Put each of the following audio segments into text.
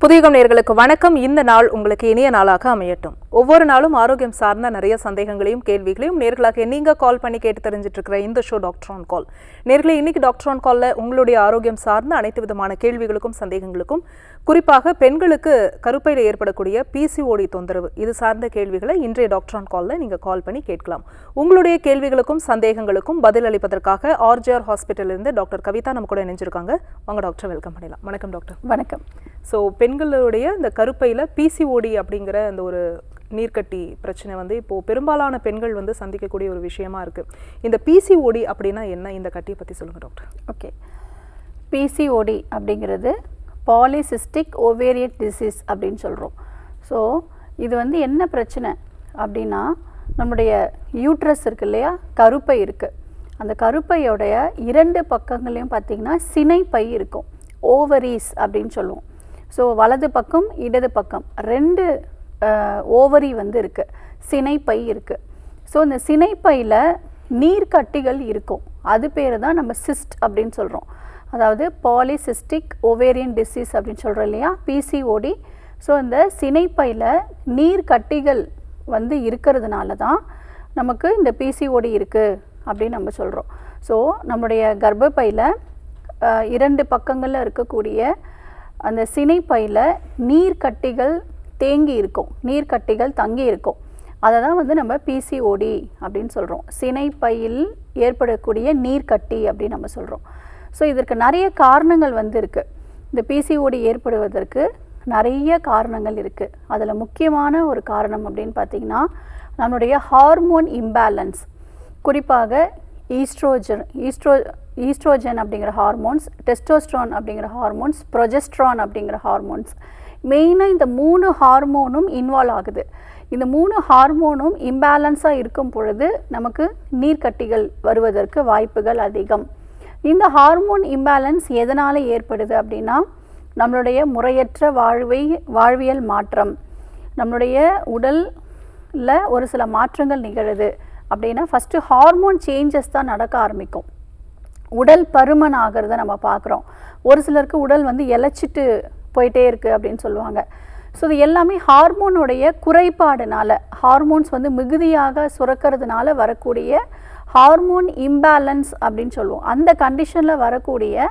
புதியகம் நேயர்களுக்கு வணக்கம். இந்த நாள் உங்களுக்கு இனிய நாளாக அமையட்டும். ஒவ்வொரு நாளும் ஆரோக்கியம் சார்ந்த நிறைய சந்தேகங்களையும் கேள்விகளையும் நேர்களாக நீங்க கால் பண்ணி கேட்டு தெரிஞ்சிட்டு இருக்கிற இந்த ஷோ டாக்டர் ஆன் கால். நேர்களே, இன்னைக்கு டாக்டர் ஆன் கால்ல உங்களுடைய ஆரோக்கியம் சார்ந்த அனைத்து விதமான கேள்விகளுக்கும் சந்தேகங்களுக்கும், குறிப்பாக பெண்களுக்கு கருப்பையில் ஏற்படக்கூடிய பிசிஓடி தொந்தரவு இது சார்ந்த கேள்விகளை இன்றைய டாக்டர் ஆன் கால்ல நீங்க கால் பண்ணி கேட்கலாம். உங்களுடைய கேள்விகளுக்கும் சந்தேகங்களுக்கும் பதில் அளிப்பதற்காக ஆர்ஜிஆர் ஹாஸ்பிட்டல் இருந்து டாக்டர் கவிதா நம்ம கூட இணைஞ்சிருக்காங்க. வாங்க டாக்டர், வெல்கம் பண்ணலாம். வணக்கம் டாக்டர். வணக்கம். ஸோ பெண்களுடைய இந்த கருப்பையில் பிசிஓடி அப்படிங்கிற அந்த ஒரு நீர்க்கட்டி பிரச்சனை வந்து இப்போது பெரும்பாலான பெண்கள் வந்து சந்திக்கக்கூடிய ஒரு விஷயமா இருக்குது. இந்த பிசிஓடி அப்படின்னா என்ன? இந்த கட்டியை பற்றி சொல்லுங்கள் டாக்டர். ஓகே, பிசிஓடி அப்படிங்கிறது பாலிசிஸ்டிக் ஓவேரியன் டிசீஸ் அப்படின்னு சொல்கிறோம். ஸோ இது வந்து என்ன பிரச்சனை அப்படின்னா, நம்முடைய யூட்ரஸ் இருக்கு இல்லையா, கருப்பை இருக்குது. அந்த கருப்பையோடைய இரண்டு பக்கங்களையும் பார்த்திங்கன்னா சினைப்பை இருக்கும், ஓவரீஸ் அப்படின்னு சொல்லுவோம். ஸோ வலது பக்கம் இடது பக்கம் ரெண்டு ஓவரி வந்து இருக்குது, சினைப்பை இருக்குது. ஸோ இந்த சினைப்பையில் நீர்க்கட்டிகள் இருக்கும், அது பேர் தான் நம்ம சிஸ்ட் அப்படின்னு சொல்கிறோம். அதாவது பாலிசிஸ்டிக் ஓவேரியன் டிசீஸ் அப்படின்னு சொல்கிறோம் இல்லையா, பிசிஓடி. ஸோ இந்த சினைப்பையில் நீர்க்கட்டிகள் வந்து இருக்கிறதுனால தான் நமக்கு இந்த பிசிஓடி இருக்குது அப்படின்னு நம்ம சொல்கிறோம். ஸோ நம்முடைய கர்ப்பப்பையில் இரண்டு பக்கங்களில் இருக்கக்கூடிய அந்த சினைப்பையில் நீர்க்கட்டிகள் தேங்கி இருக்கும், நீர்க்கட்டிகள் தங்கி இருக்கும். அதை தான் வந்து நம்ம பிசிஓடி அப்படின்னு சொல்கிறோம். சினைப்பையில் ஏற்படக்கூடிய நீர்க்கட்டி அப்படின்னு நம்ம சொல்கிறோம். ஸோ இதற்கு நிறைய காரணங்கள் வந்து இருக்குது. இந்த பிசிஓடி ஏற்படுவதற்கு நிறைய காரணங்கள் இருக்குது. அதில் முக்கியமான ஒரு காரணம் அப்படின்னு பார்த்திங்கன்னா, நம்மளுடைய ஹார்மோன் இம்பேலன்ஸ், குறிப்பாக ஈஸ்ட்ரோஜன் அப்படிங்கிற ஹார்மோன்ஸ், டெஸ்டோஸ்ட்ரான் அப்படிங்கிற ஹார்மோன்ஸ், ப்ரொஜெஸ்ட்ரான் அப்படிங்கிற ஹார்மோன்ஸ், மெயினாக இந்த 3 ஹார்மோனும் இன்வால்வ் ஆகுது. இந்த 3 ஹார்மோனும் இம்பேலன்ஸாக இருக்கும் பொழுது நமக்கு நீர்க்கட்டிகள் வருவதற்கு வாய்ப்புகள் அதிகம். இந்த ஹார்மோன் இம்பேலன்ஸ் எதனால் ஏற்படுது அப்படின்னா, நம்மளுடைய முறையற்ற வாழ்வியல் மாற்றம், நம்மளுடைய உடலில் ஒரு சில மாற்றங்கள் நிகழுது அப்படின்னா ஃபஸ்ட்டு ஹார்மோன் சேஞ்சஸ் தான் நடக்க ஆரம்பிக்கும். உடல் பருமன் ஆகிறத நம்ம பார்க்குறோம். ஒரு சிலருக்கு உடல் வந்து இழைச்சிட்டு போயிட்டே இருக்குது அப்படின்னு சொல்லுவாங்க. ஸோ இது எல்லாமே ஹார்மோனுடைய குறைபாடுனால, ஹார்மோன்ஸ் வந்து மிகுதியாக சுரக்கிறதுனால வரக்கூடிய ஹார்மோன் இம்பேலன்ஸ் அப்படின்னு சொல்லுவோம். அந்த கண்டிஷனில் வரக்கூடிய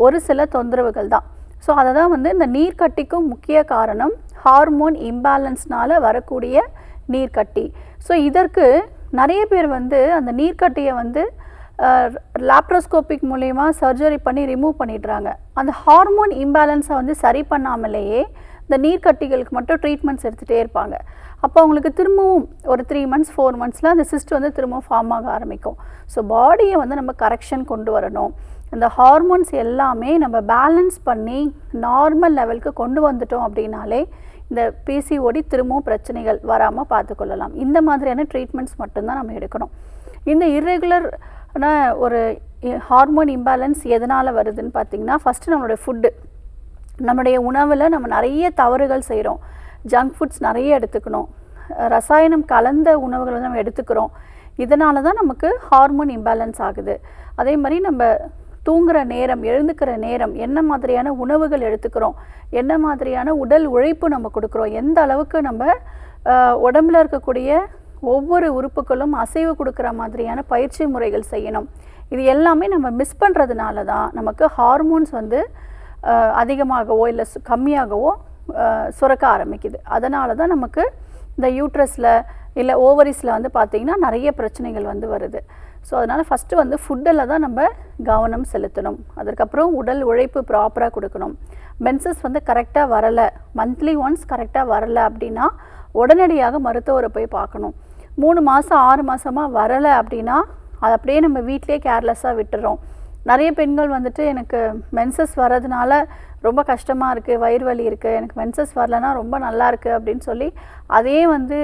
ஒரு சில தொந்தரவுகள் தான். ஸோ அதை தான் வந்து இந்த நீர்க்கட்டிக்கும் முக்கிய காரணம் ஹார்மோன் இம்பேலன்ஸ்னால் வரக்கூடிய நீர்க்கட்டி. ஸோ இதற்கு நிறைய பேர் வந்து அந்த நீர்க்கட்டியை வந்து லாப்ரோஸ்கோபிக் மூலயமா சர்ஜரி பண்ணி ரிமூவ் பண்ணிடுறாங்க. அந்த ஹார்மோன் இம்பேலன்ஸை வந்து சரி பண்ணாமலேயே இந்த நீர்க்கட்டிகளுக்கு மட்டும் ட்ரீட்மெண்ட்ஸ் எடுத்துகிட்டே இருப்பாங்க. அப்போ அவங்களுக்கு திரும்பவும் ஒரு 3 months 4 monthsல அந்த சிஸ்ட் வந்து திரும்பவும் ஃபார்ம் ஆக ஆரம்பிக்கும். ஸோ பாடியை வந்து நம்ம கரெக்ஷன் கொண்டு வரணும். இந்த ஹார்மோன்ஸ் எல்லாமே நம்ம பேலன்ஸ் பண்ணி நார்மல் லெவலுக்கு கொண்டு வந்துட்டோம் அப்படின்னாலே இந்த பிசிஓடி திரும்பவும் பிரச்சனைகள் வராமல் பார்த்துக்கொள்ளலாம். இந்த மாதிரியான ட்ரீட்மெண்ட்ஸ் மட்டும்தான் நம்ம எடுக்கணும். இந்த இர்ரெகுலரான ஒரு ஹார்மோன் இம்பேலன்ஸ் எதனால் வருதுன்னு பார்த்திங்கன்னா, ஃபஸ்ட்டு நம்மளுடைய ஃபுட்டு, நம்முடைய உணவில் நம்ம நிறைய தவறுகள் செய்கிறோம். ஜங்க் ஃபுட்ஸ் நிறைய எடுத்துக்கணும், ரசாயனம் கலந்த உணவுகளை நம்ம எடுத்துக்கிறோம். இதனால தான் நமக்கு ஹார்மோன் இம்பேலன்ஸ் ஆகுது. அதே மாதிரி நம்ம தூங்குகிற நேரம், எழுந்துக்கிற நேரம், என்ன மாதிரியான உணவுகள் எடுத்துக்கிறோம், என்ன மாதிரியான உடல் உழைப்பு நம்ம கொடுக்குறோம், எந்த அளவுக்கு நம்ம உடம்புல இருக்கக்கூடிய ஒவ்வொரு உறுப்புகளும் அசைவு கொடுக்குற மாதிரியான பயிற்சி முறைகள் செய்யணும். இது எல்லாமே நம்ம மிஸ் பண்ணுறதுனால தான் நமக்கு ஹார்மோன்ஸ் வந்து அதிகமாகவோ இல்லை கம்மியாகவோ சுரக்க ஆரம்பிக்குது. அதனால தான் நமக்கு இந்த யூட்ரஸில் இல்லை ஓவரிஸில் வந்து பார்த்திங்கன்னா நிறைய பிரச்சனைகள் வந்து வருது. ஸோ அதனால் ஃபஸ்ட்டு வந்து ஃபுட்டில் தான் நம்ம கவனம் செலுத்தணும். அதுக்கப்புறம் உடல் உழைப்பு ப்ராப்பராக கொடுக்கணும். மென்சஸ் வந்து கரெக்டாக வரலை, மந்த்லி ஒன்ஸ் கரெக்டாக வரலை அப்படின்னா உடனடியாக மருத்துவரை போய் பார்க்கணும். 3 மாதம் 6 மாதமாக வரலை அப்படின்னா அதை அப்படியே நம்ம வீட்டிலே கேர்லெஸ்ஸாக விட்டுறோம். நிறைய பெண்கள் வந்துட்டு எனக்கு மென்சஸ் வர்றதுனால ரொம்ப கஷ்டமாக இருக்குது, வயிறு வலி இருக்குது, எனக்கு மென்சஸ் வரலைன்னா ரொம்ப நல்லா இருக்குது அப்படின்னு சொல்லி அதே வந்து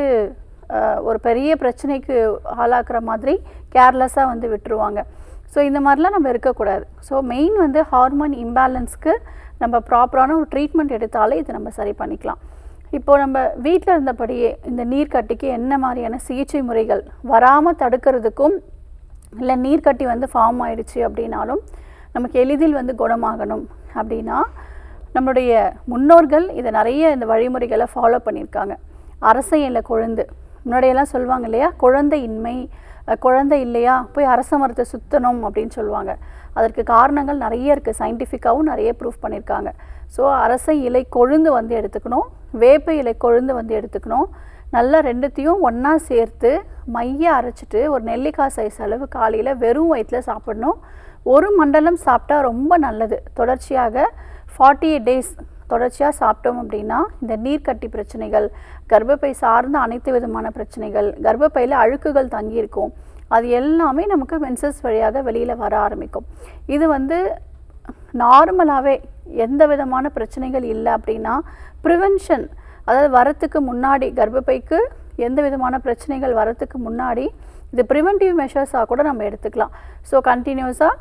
ஒரு பெரிய பிரச்சனைக்கு ஆளாக்குற மாதிரி கேர்லெஸ்ஸாக வந்து விட்டுருவாங்க. ஸோ இந்த மாதிரிலாம் நம்ம இருக்கக்கூடாது. ஸோ மெயின் வந்து ஹார்மோன் இம்பேலன்ஸ்க்கு நம்ம ப்ராப்பரான ஒரு ட்ரீட்மெண்ட் எடுத்தாலே இது நம்ம சரி பண்ணிக்கலாம். இப்போது நம்ம வீட்டில் இருந்தபடியே இந்த நீர்க்கட்டிக்கு என்ன மாதிரியான சிகிச்சை முறைகள் வராமல் தடுக்கிறதுக்கும், இல்லை நீர்க்கட்டி வந்து ஃபார்ம் ஆயிடுச்சு அப்படின்னாலும் நமக்கு எளிதில் வந்து குணமாகணும் அப்படின்னா, நம்மளுடைய முன்னோர்கள் இதை நிறைய இந்த வழிமுறைகளை ஃபாலோ பண்ணியிருக்காங்க. அரச இலை கொழுந்து, முன்னாடியெல்லாம் சொல்லுவாங்க இல்லையா, குழந்தை இல்லையா போய் அரச மரத்தை சுற்றணும் அப்படின்னு சொல்லுவாங்க. அதற்கு காரணங்கள் நிறைய இருக்குது, சயின்டிஃபிக்காகவும் நிறைய ப்ரூஃப் பண்ணியிருக்காங்க. ஸோ அரச இலை கொழுந்து வந்து எடுத்துக்கணும், வேப்ப இலை கொழுந்து வந்து எடுத்துக்கணும். நல்லா ரெண்டுத்தையும் ஒன்றா சேர்த்து மைய அரைச்சிட்டு ஒரு நெல்லிக்காய் சைஸ் அளவு காலையில் வெறும் வயிற்றில் சாப்பிடணும். ஒரு மண்டலம் சாப்பிட்டா ரொம்ப நல்லது. தொடர்ச்சியாக 48 days தொடர்ச்சியாக சாப்பிட்டோம் அப்படின்னா இந்த நீர்க்கட்டி பிரச்சனைகள், கர்ப்பப்பை சார்ந்த அனைத்து விதமான பிரச்சனைகள், கர்ப்பப்பையில் அழுக்குகள் தங்கியிருக்கும், அது எல்லாமே நமக்கு மென்சஸ் வழியாக வெளியில் வர ஆரம்பிக்கும். இது வந்து நார்மலாகவே எந்த விதமான பிரச்சனைகள் இல்லை அப்படின்னா ப்ரிவென்ஷன், அதாவது வரத்துக்கு முன்னாடி, கர்ப்பப்பைக்கு எந்த விதமான பிரச்சனைகள் வரத்துக்கு முன்னாடி இது ப்ரிவென்டிவ் மெஷர்ஸாக கூட நம்ம எடுத்துக்கலாம். ஸோ கண்டினியூஸாக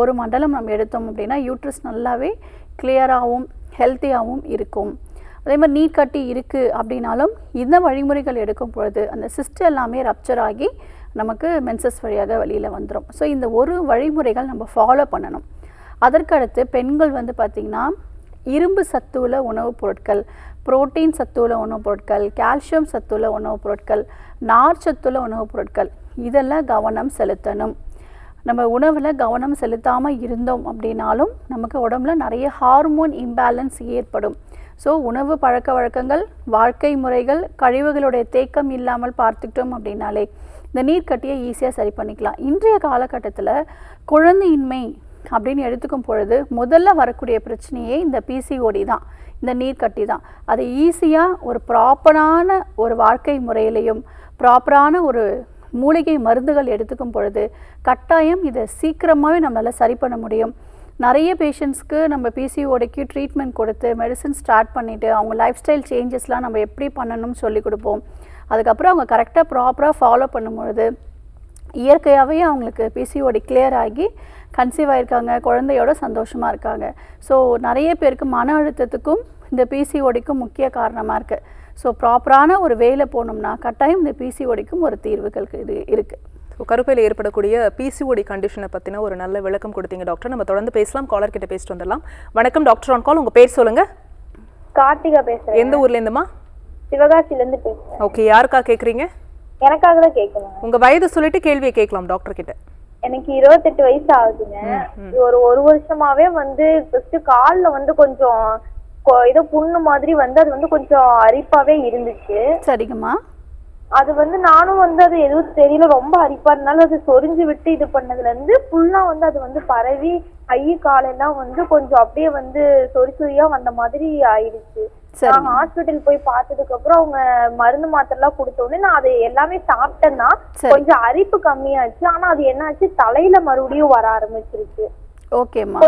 ஒரு மண்டலம் நம்ம எடுத்தோம் அப்படின்னா யூட்ரஸ் நல்லாவே கிளியராகவும் ஹெல்த்தியாகவும் இருக்கும். அதே மாதிரி நீர் கட்டி இருக்குது அப்படின்னாலும் இந்த வழிமுறைகள் எடுக்கும் பொழுது அந்த சிஸ்ட் எல்லாமே ரப்சர் ஆகி நமக்கு மென்சஸ் வழியாக வெளியில் வந்துடும். ஸோ இந்த ஒரு வழிமுறைகள் நம்ம ஃபாலோ பண்ணணும். அதற்கடுத்து பெண்கள் வந்து பார்த்திங்கன்னா இரும்பு சத்துள்ள உணவுப் பொருட்கள், புரோட்டீன் சத்துள்ள உணவுப் பொருட்கள், கால்சியம் சத்துள்ள உணவுப் பொருட்கள், நார் சத்துள்ள உணவுப் பொருட்கள், இதெல்லாம் கவனம் செலுத்தணும். நம்ம உணவில் கவனம் செலுத்தாமல் இருந்தோம் அப்படின்னாலும் நமக்கு உடம்புல நிறைய ஹார்மோன் இம்பேலன்ஸ் ஏற்படும். ஸோ உணவு பழக்க வழக்கங்கள், வாழ்க்கை முறைகள், கழிவுகளுடைய தேக்கம் இல்லாமல் பார்த்துக்கிட்டோம் அப்படின்னாலே இந்த நீர்க்கட்டியை ஈஸியாக சரி பண்ணிக்கலாம். இன்றைய காலகட்டத்தில் குழந்தையின்மை அப்படின்னு எடுத்துக்கும் பொழுது முதல்ல வரக்கூடிய பிரச்சனையே இந்த பிசிஓடி தான், இந்த நீர்க்கட்டி தான். அதை ஈஸியாக ஒரு ப்ராப்பரான ஒரு வாழ்க்கை முறையிலையும் ப்ராப்பரான ஒரு மூலிகை மருந்துகள் எடுத்துக்கும் பொழுது கட்டாயம் இதை சீக்கிரமாகவே நம்மளால் சரி பண்ண முடியும். நிறைய பேஷண்ட்ஸ்க்கு நம்ம பிசிஓடிக்கு ட்ரீட்மெண்ட் கொடுத்து மெடிசன் ஸ்டார்ட் பண்ணிவிட்டு அவங்க லைஃப் ஸ்டைல் சேஞ்சஸ்லாம் நம்ம எப்படி பண்ணணும்னு சொல்லி கொடுப்போம். அதுக்கப்புறம் அவங்க கரெக்டாக ப்ராப்பராக ஃபாலோ பண்ணும்பொழுது இயற்கையாகவே அவங்களுக்கு பிசிஓடி கிளியர் ஆகி கன்சீவ் ஆகிருக்காங்க, குழந்தையோட சந்தோஷமாக இருக்காங்க. ஸோ நிறைய பேருக்கு மன அழுத்தத்துக்கும் இந்த பிசிஓடிக்கும் முக்கிய காரணமாக இருக்குது. ஸோ ப்ராப்பரான ஒரு வேலை போகணும்னா கட்டாயம் இந்த பிசிஓடிக்கும் ஒரு தீர்வுகளுக்கு இது இருக்குது. கருப்பையில் ஏற்படக்கூடிய பிசிஓடி கண்டிஷனை பற்றின ஒரு நல்ல விளக்கம் கொடுத்தீங்க டாக்டர். நம்ம தொடர்ந்து பேசலாம். காலர் கிட்ட பேசிட்டு வந்துடலாம். வணக்கம் டாக்டர் ஆன் கால், உங்கள் பேர் சொல்லுங்க. கார்த்திகா பேசுறேன். எந்த ஊர்ல இருந்துமா? சிவகாசிலேருந்து பேசுறேன். ஓகே, யாருக்கா கேட்குறீங்க? எனக்காக தான் கேட்கணும். உங்கள் வயது சொல்லிட்டு கேள்வியை கேட்கலாம் டாக்டர் கிட்ட. எனக்கு 28 வயசு ஆகுதுங்க. ஒரு வருஷமாவே வந்து ஃபர்ஸ்ட் கால்ல வந்து கொஞ்சம் ஏதோ புண்ணு மாதிரி வந்து அது வந்து கொஞ்சம் அரிப்பாவே இருந்துச்சு. சரிங்கம்மா. அது வந்து நானும் வந்து அது எதுவும் தெரியல, ரொம்ப அரிப்பா இருந்தாலும் அது சொரிஞ்சு விட்டு இது பண்ணதுல இருந்து ஃபுல்லா வந்து அது வந்து பரவி கை காலெல்லாம் வந்து கொஞ்சம் அப்படியே வந்து சொரியா வந்த மாதிரி ஆயிடுச்சு. நான் ஹாஸ்பிட்டல் போய் பார்த்ததுக்கு அப்புறம் அவங்க மருந்து மாத்திரை எல்லாம் கொடுத்தோடனே நான் அது எல்லாமே சாப்பிட்டேன்னா கொஞ்சம் அரிப்பு கம்மியாச்சு. ஆனா அது என்னாச்சு, தலையில மறுபடியும் வர ஆரம்பிச்சிருச்சு. ஓகேம்மா.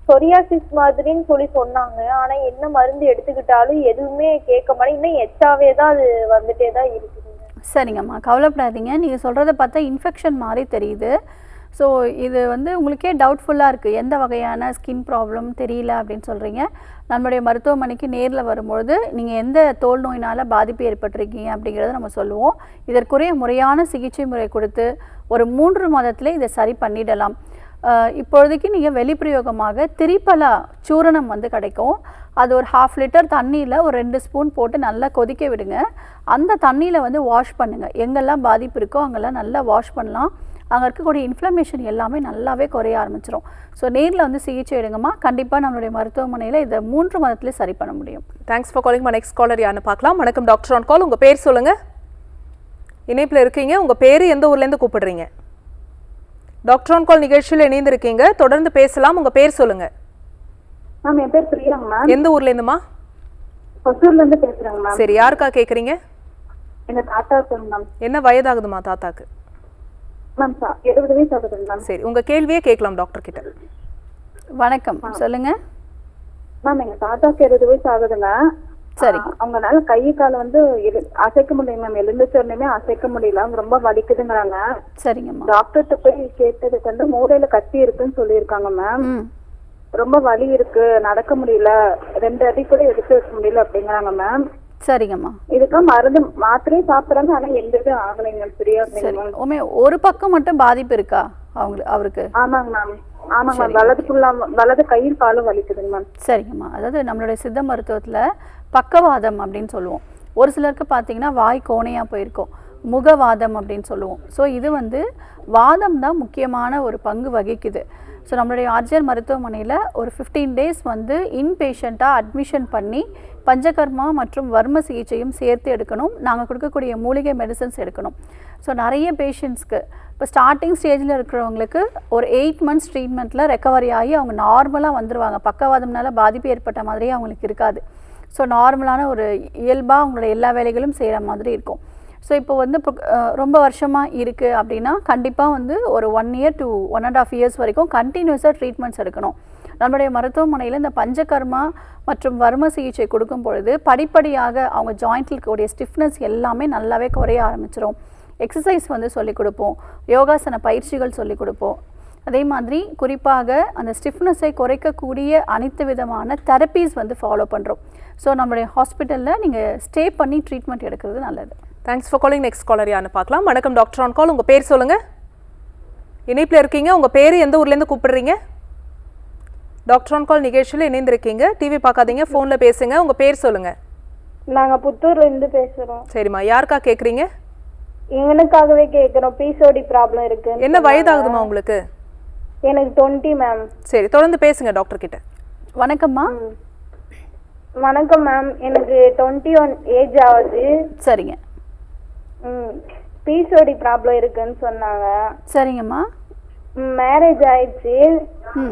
சொரியாசிஸ் மாதிரின்னு சொல்லி சொன்னாங்க. ஆனா என்ன மருந்து எடுத்துக்கிட்டாலும் எதுவுமே கேட்க மாட்டேன், இன்னும் எச்சாவே தான் அது வந்துட்டே தான் இருக்குது. சரிங்கம்மா, கவலைப்படாதீங்க. நீங்கள் சொல்கிறத பார்த்தா இன்ஃபெக்ஷன் மாதிரி தெரியுது. ஸோ இது வந்து உங்களுக்கே டவுட்ஃபுல்லாக இருக்குது, எந்த வகையான ஸ்கின் ப்ராப்ளம் தெரியல அப்படின்னு சொல்கிறீங்க. நம்மளுடைய மருத்துவமனைக்கு நேரில் வரும்பொழுது நீங்கள் எந்த தோல் நோயினால் பாதிப்பு ஏற்பட்டிருக்கீங்க அப்படிங்கிறத நம்ம சொல்லுவோம். இதற்குரிய முறையான சிகிச்சை முறை கொடுத்து ஒரு 3 மாதத்தில் இதை சரி பண்ணிடலாம். இப்பொழுதைக்கு நீங்கள் வெளிப்பிரயோகமாக திரிபலா சூரணம் வந்து கிடைக்கும். அது ஒரு 1/2 லிட்டர் தண்ணியில் ஒரு 2 ஸ்பூன் போட்டு நல்லா கொதிக்க விடுங்க. அந்த தண்ணியில் வந்து வாஷ் பண்ணுங்கள். எங்கெல்லாம் பாதிப்பு இருக்கோ அங்கெல்லாம் நல்லா வாஷ் பண்ணலாம். அங்கே இருக்கக்கூடிய இன்ஃப்ளமேஷன் எல்லாமே நல்லாவே குறைய ஆரம்பிச்சிடும். ஸோ நேரில் வந்து சிகிச்சை எடுங்கம்மா. கண்டிப்பாக நம்மளுடைய மருத்துவமனையில் இதை 3 மாதத்துலேயே சரி பண்ண முடியும். Thanks for calling. Next caller யாருன்னு பார்க்கலாம். வணக்கம் டாக்டர் ஆன் கால், உங்கள் பேர் சொல்லுங்கள். இணைப்பில் இருக்கீங்க, உங்கள் பேர் எந்த ஊர்லேருந்து கூப்பிடுறீங்க? டாக்டர் ஆன் கால் நிகழ்ச்சியில் இணைந்திருக்கீங்க, தொடர்ந்து பேசலாம். உங்கள் பேர் சொல்லுங்கள். மேம், என் பேர் பிரியாங்க மேம். எந்த ஊர்லேருந்துமா? ஒசூர்லேருந்து பேசுகிறேங்க மேம். சரி, யாருக்கா கேட்குறீங்க? எங்கள் தாத்தாவுக்கு மேம். என்ன வயதாகுதுமா தாத்தாக்கு? மேம் 70 வயசு ஆகுதுங்க மேம். சரி, உங்கள் கேள்வியே கேட்கலாம் டாக்டர் கிட்ட. வணக்கம், சொல்லுங்கள். மேம், எங்கள் தாத்தாவுக்கு 70 வயசு ஆகுதுங்க. சரி. அவங்களால கை காலை வந்து அசைக்க முடியல மேம். எழுந்துச்சோடனே அசைக்க முடியல, ரொம்ப வலிக்குதுங்கிறாங்க. சரிங்கம்மா. டாக்டர்கிட்ட போய் கேட்டதுக்கு வந்து மூளையில கட்டி இருக்குன்னு சொல்லியிருக்காங்க மேம். ரொம்ப வலி இருக்கு, நடக்க முடியல, 2 அடி கூட எடுத்து வைக்க முடியல அப்படிங்கிறாங்க மேம். சரிங்கம்மா. இதுக்கு மருந்து மாத்திரையும் சாப்பிட்றாங்க, ஆனா எந்த இது ஆகலைங்க. சரியா? ஒரு பக்கம் மட்டும் பாதிப்பு இருக்கா அவருக்கு? ஆமாங்க மேம். ஆமாங்க மேம், வலது ஃபுல்லா வலது கையில் காலும் வலிக்குதுங்க மேம். சரிங்கம்மா, அதாவது நம்மளுடைய சித்த மருத்துவத்தில் பக்கவாதம் அப்படின்னு சொல்லுவோம். ஒரு சிலருக்கு பார்த்தீங்கன்னா வாய் கோணையாக போயிருக்கும், முகவாதம் அப்படின்னு சொல்லுவோம். ஸோ இது வந்து வாதம் தான் முக்கியமான ஒரு பங்கு வகிக்குது. ஸோ நம்மளுடைய ஆர்ஜிஆர் மருத்துவமனையில் ஒரு 15 டேஸ் வந்து இன்பேஷண்ட்டாக அட்மிஷன் பண்ணி பஞ்சகர்மா மற்றும் வர்ம சிகிச்சையும் சேர்த்து எடுக்கணும். நாங்கள் கொடுக்கக்கூடிய மூலிகை மெடிசன்ஸ் எடுக்கணும். ஸோ நிறைய பேஷண்ட்ஸ்க்கு இப்போ ஸ்டார்டிங் ஸ்டேஜில் இருக்கிறவங்களுக்கு ஒரு 8 months ட்ரீட்மெண்ட்டில் ரெக்கவரி ஆகி அவங்க நார்மலாக வந்துடுவாங்க. பக்கவாதம்னால பாதிப்பு ஏற்பட்ட மாதிரியே அவங்களுக்கு இருக்காது. ஸோ நார்மலான ஒரு இயல்பாக அவங்களோட எல்லா வேலைகளும் செய்கிற மாதிரி இருக்கும். ஸோ இப்போ வந்து ரொம்ப வருஷமாக இருக்குது அப்படின்னா கண்டிப்பாக வந்து ஒரு 1 year to 1.5 years வரைக்கும் கண்டினியூஸாக ட்ரீட்மெண்ட்ஸ் எடுக்கணும். நம்மளுடைய மருத்துவமனையில் இந்த பஞ்சகர்மா மற்றும் வர்ம சிகிச்சை கொடுக்கும் பொழுது படிப்படியாக அவங்க ஜாயிண்டில் இருக்கக்கூடிய ஸ்டிஃப்னஸ் எல்லாமே நல்லாவே குறைய ஆரம்பிச்சிடும். எக்ஸசைஸ் வந்து சொல்லிக் கொடுப்போம், யோகாசன பயிற்சிகள் சொல்லிக் கொடுப்போம். அதே மாதிரி குறிப்பாக அந்த ஸ்டிஃப்னஸை குறைக்கக்கூடிய அனைத்து விதமான தெரப்பீஸ் வந்து ஃபாலோ பண்ணுறோம். ஸோ நம்மளுடைய ஹாஸ்பிட்டலில் நீங்கள் ஸ்டே பண்ணி ட்ரீட்மெண்ட் எடுக்கிறது நல்லது. Thanks for calling. Next caller யாருன்னு பார்க்கலாம். வணக்கம் டாக்டர் ஆன் கால். உங்கள் பேர் சொல்லுங்கள். இணைப்பில் இருக்கீங்க. உங்கள் பேர் எந்த ஊர்லேருந்து கூப்பிடுறீங்க? டாக்டர் ஆன் கால் நிகழ்ச்சியில் இணைந்திருக்கீங்க. டிவி பார்க்காதீங்க, ஃபோனில் பேசுங்க. உங்கள் பேர் சொல்லுங்கள். நாங்கள் புத்தூர்லேருந்து பேசுகிறோம். சரிம்மா, யாருக்கா கேட்குறீங்க? எங்களுக்காகவே கேட்குறோம். பிசிஓடி ப்ராப்ளம் இருக்கு. என்ன வயதாகுதுமா உங்களுக்கு? எனக்கு 20 மேம். சரி, தொடர்ந்து பேசுங்க டாக்டர் கிட்ட. வணக்கம்மா. வணக்கம் மேம், எனக்கு 21 ஏஜ் ஆகுது. சரிங்க. பிசிஓடி ப்ராப்ளம் இருக்குன்னு சொன்னாங்க. சரிங்கம்மா. மேரேஜ் ஆயிடுச்சு.